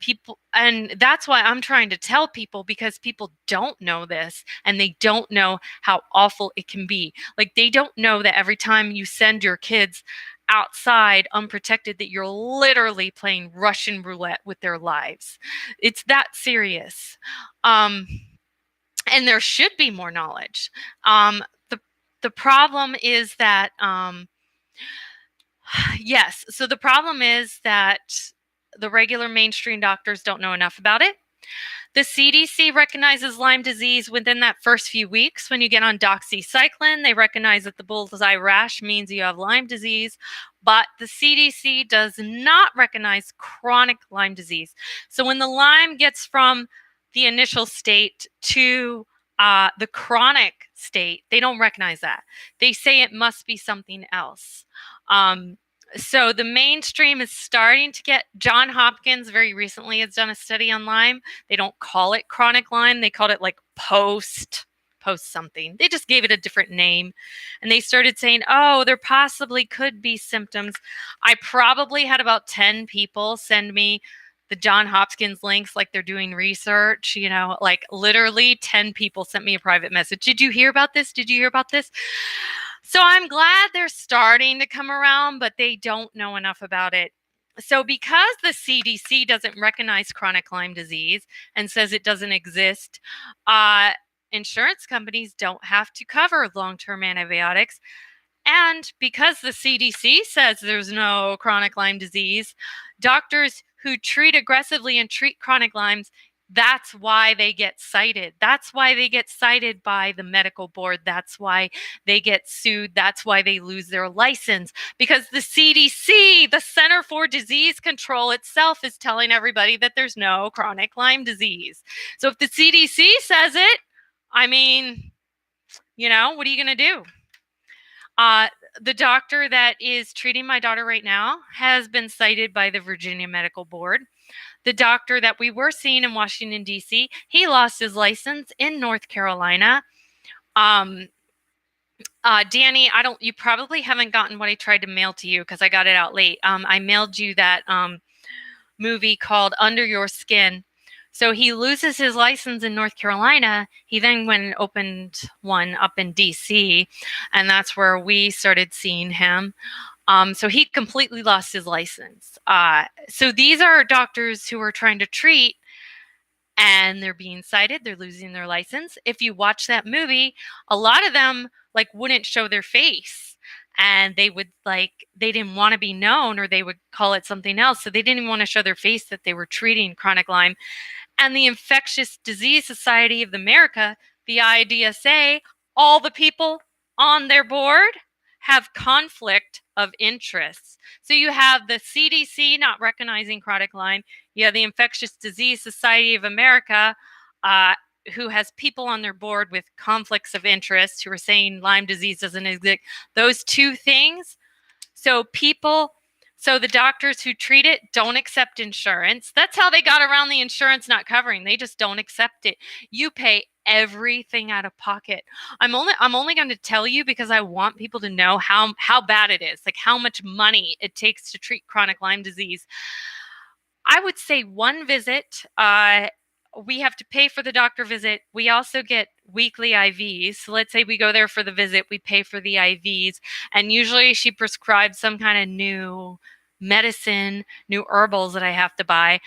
And that's why I'm trying to tell people, because people don't know this and they don't know how awful it can be. Like, they don't know that every time you send your kids outside unprotected, that you're literally playing Russian roulette with their lives. It's that serious. And there should be more knowledge. The problem is that, yes. So the problem is that the regular mainstream doctors don't know enough about it. The CDC recognizes Lyme disease within that first few weeks. When you get on doxycycline, they recognize that the bullseye rash means you have Lyme disease, but the CDC does not recognize chronic Lyme disease. So when the Lyme gets from the initial state to the chronic state, they don't recognize that. They say it must be something else. So the mainstream is starting to get, John Hopkins very recently has done a study on Lyme. They don't call it chronic Lyme. They called it like post something. They just gave it a different name. And they started saying, oh, there possibly could be symptoms. I probably had about 10 people send me the John Hopkins links, like they're doing research, like literally 10 people sent me a private message. Did you hear about this? Did you hear about this? So I'm glad they're starting to come around, but they don't know enough about it. So because the CDC doesn't recognize chronic Lyme disease and says it doesn't exist, insurance companies don't have to cover long-term antibiotics. And because the CDC says there's no chronic Lyme disease, doctors who treat aggressively and treat chronic Lymes, that's why they get cited. That's why they get cited by the medical board. That's why they get sued. That's why they lose their license. Because the CDC, the Center for Disease Control itself, is telling everybody that there's no chronic Lyme disease. So if the CDC says it, what are you going to do? The doctor that is treating my daughter right now has been cited by the Virginia Medical Board. The doctor that we were seeing in Washington, D.C., he lost his license in North Carolina. Danny, you probably haven't gotten what I tried to mail to you because I got it out late. I mailed you that movie called Under Your Skin. So he loses his license in North Carolina. He then went and opened one up in D.C., and that's where we started seeing him. So he completely lost his license. So these are doctors who are trying to treat, and they're being cited. They're losing their license. If you watch that movie, a lot of them wouldn't show their face, and they didn't want to be known, or they would call it something else. So they didn't even want to show their face that they were treating chronic Lyme. And the Infectious Disease Society of America, the IDSA, all the people on their board have conflict of interests. So you have the CDC not recognizing chronic Lyme. You have the Infectious Disease Society of America, who has people on their board with conflicts of interest who are saying Lyme disease doesn't exist. Those two things. So the doctors who treat it don't accept insurance. That's how they got around the insurance not covering. They just don't accept it. You pay everything out of pocket. I'm only going to tell you because I want people to know how bad it is, like how much money it takes to treat chronic Lyme disease. I would say one visit. We have to pay for the doctor visit. We also get weekly IVs. So let's say we go there for the visit, we pay for the IVs, and usually she prescribes some kind of new medicine, new herbals that I have to buy.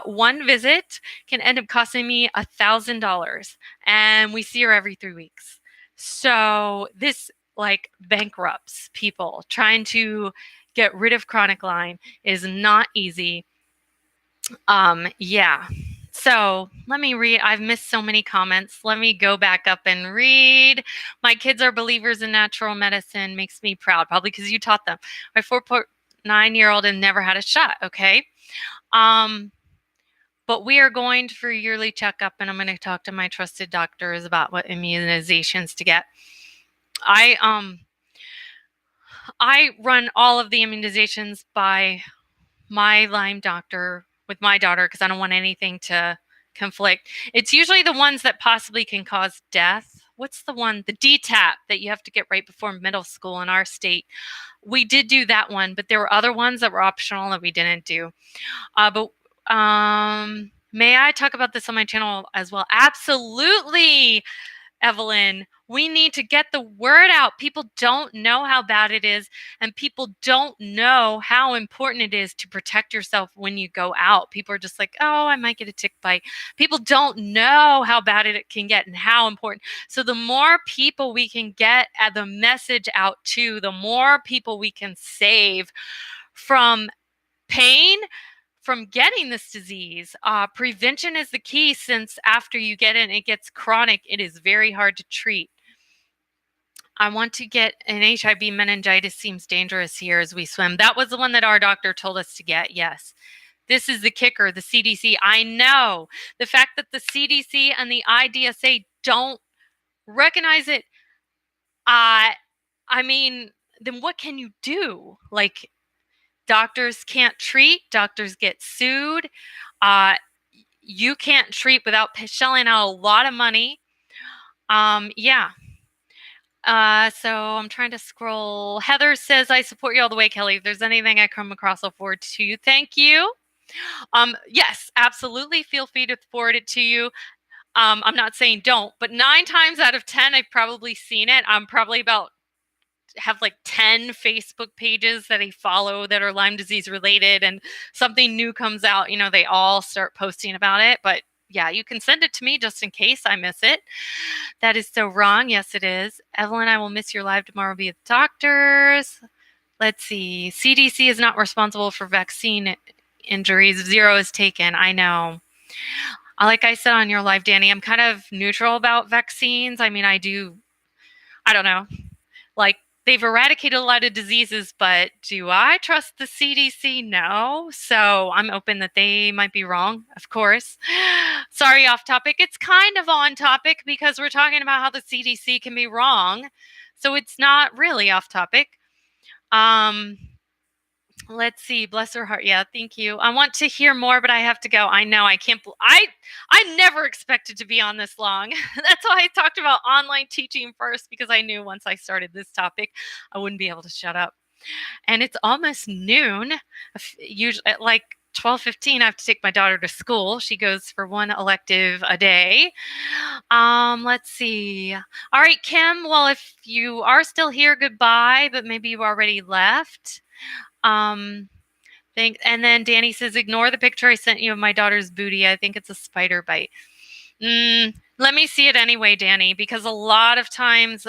One visit can end up costing me $1,000, and we see her every 3 weeks. So this like bankrupts people. Trying to get rid of chronic Lyme is not easy. Yeah. So let me read. I've missed so many comments. Let me go back up and read. My kids are believers in natural medicine. Makes me proud, probably because you taught them. My 4.9-year-old and never had a shot. Okay. But we are going for yearly checkup, and I'm going to talk to my trusted doctors about what immunizations to get. I run all of the immunizations by my Lyme doctor with my daughter because I don't want anything to conflict. It's usually the ones that possibly can cause death. What's the one? The DTaP that you have to get right before middle school in our state. We did do that one, but there were other ones that were optional that we didn't do. But may I talk about this on my channel as well? Absolutely. Evelyn, we need to get the word out. People don't know how bad it is, and people don't know how important it is to protect yourself when you go out. People are just like, oh, I might get a tick bite. People don't know how bad it can get and how important. So the more people we can get the message out to, the more people we can save from pain, from getting this disease. Prevention is the key, since after you get it and it gets chronic, it is very hard to treat. I want to get an HIV. Meningitis seems dangerous here as we swim. That was the one that our doctor told us to get. Yes. This is the kicker, the CDC. I know the fact that the CDC and the IDSA don't recognize it. I mean, then what can you do? Like, doctors can't treat. Doctors get sued. You can't treat without shelling out a lot of money. Yeah. So I'm trying to scroll. Heather says, I support you all the way, Kelly. If there's anything I come across, I'll forward to you. Thank you. Yes, absolutely. Feel free to forward it to you. I'm not saying don't, but 9 times out of 10, I've probably seen it. I'm probably have like 10 Facebook pages that I follow that are Lyme disease related, and something new comes out, they all start posting about it. But yeah, you can send it to me just in case I miss it. That is so wrong. Yes, it is. Evelyn, I will miss your live tomorrow via doctors. Let's see. CDC is not responsible for vaccine injuries. 0 is taken. I know. Like I said on your live, Danny, I'm kind of neutral about vaccines. I mean, I don't know. Like, they've eradicated a lot of diseases, but do I trust the CDC? No. So I'm open that they might be wrong, of course. Sorry, off topic. It's kind of on topic because we're talking about how the CDC can be wrong. So it's not really off topic. Let's see. Bless her heart. Yeah, thank you. I want to hear more, but I have to go. I know. I can't. I never expected to be on this long. That's why I talked about online teaching first, because I knew once I started this topic, I wouldn't be able to shut up. And it's almost noon. Usually at like 12:15, I have to take my daughter to school. She goes for one elective a day. Let's see. All right, Kim. Well, if you are still here, goodbye. But maybe you already left. And then Danny says, ignore the picture I sent you of my daughter's booty. I think it's a spider bite. Let me see it anyway, Danny, because a lot of times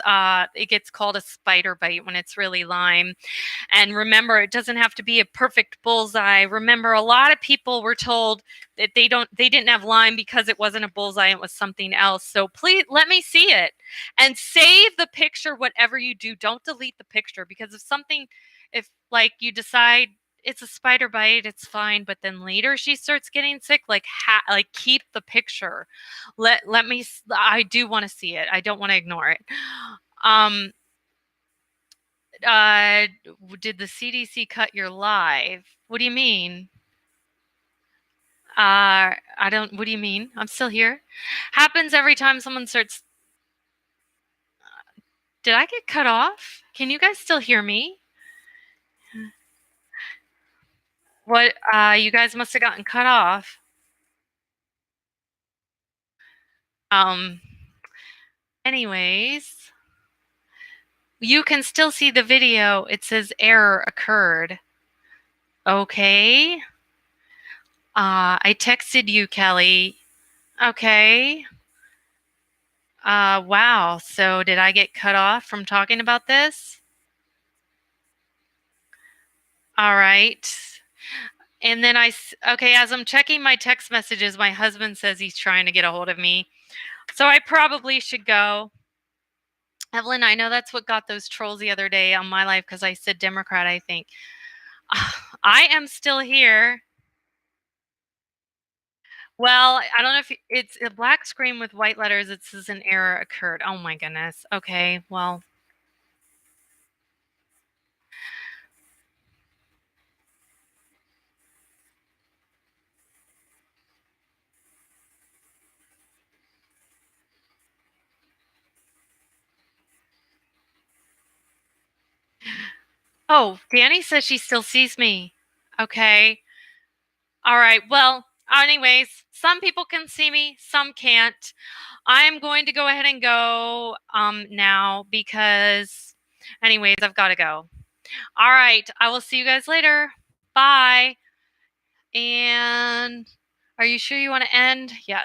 it gets called a spider bite when it's really Lyme. And remember, it doesn't have to be a perfect bullseye. Remember, a lot of people were told that they didn't have Lyme because it wasn't a bullseye, it was something else. So please let me see it and save the picture. Whatever you do, don't delete the picture, because if something if like you decide it's a spider bite, it's fine, but then later she starts getting sick, like keep the picture. Let me I do want to see it. I don't want to ignore it. Um uh did the CDC cut your live? What do you mean? I don't what do you mean? I'm still here. Happens every time someone starts. Did I get cut off? Can you guys still hear me? What you guys must have gotten cut off. Um anyways, you can still see the video. It says error occurred. Okay. I texted you, Kelly. Okay. Wow. So did I get cut off from talking about this? All right. And then okay, as I'm checking my text messages, my husband says he's trying to get a hold of me. So I probably should go. Evelyn, I know that's what got those trolls the other day on my life because I said Democrat, I think. I am still here. Well, I don't know if it's a black screen with white letters. It says an error occurred. Oh my goodness. Okay, well. Oh, Danny says she still sees me. Okay. All right. Well, anyways, some people can see me, some can't. I am going to go ahead and go now because anyways, I've got to go. All right. I will see you guys later. Bye. And are you sure you want to end? Yeah.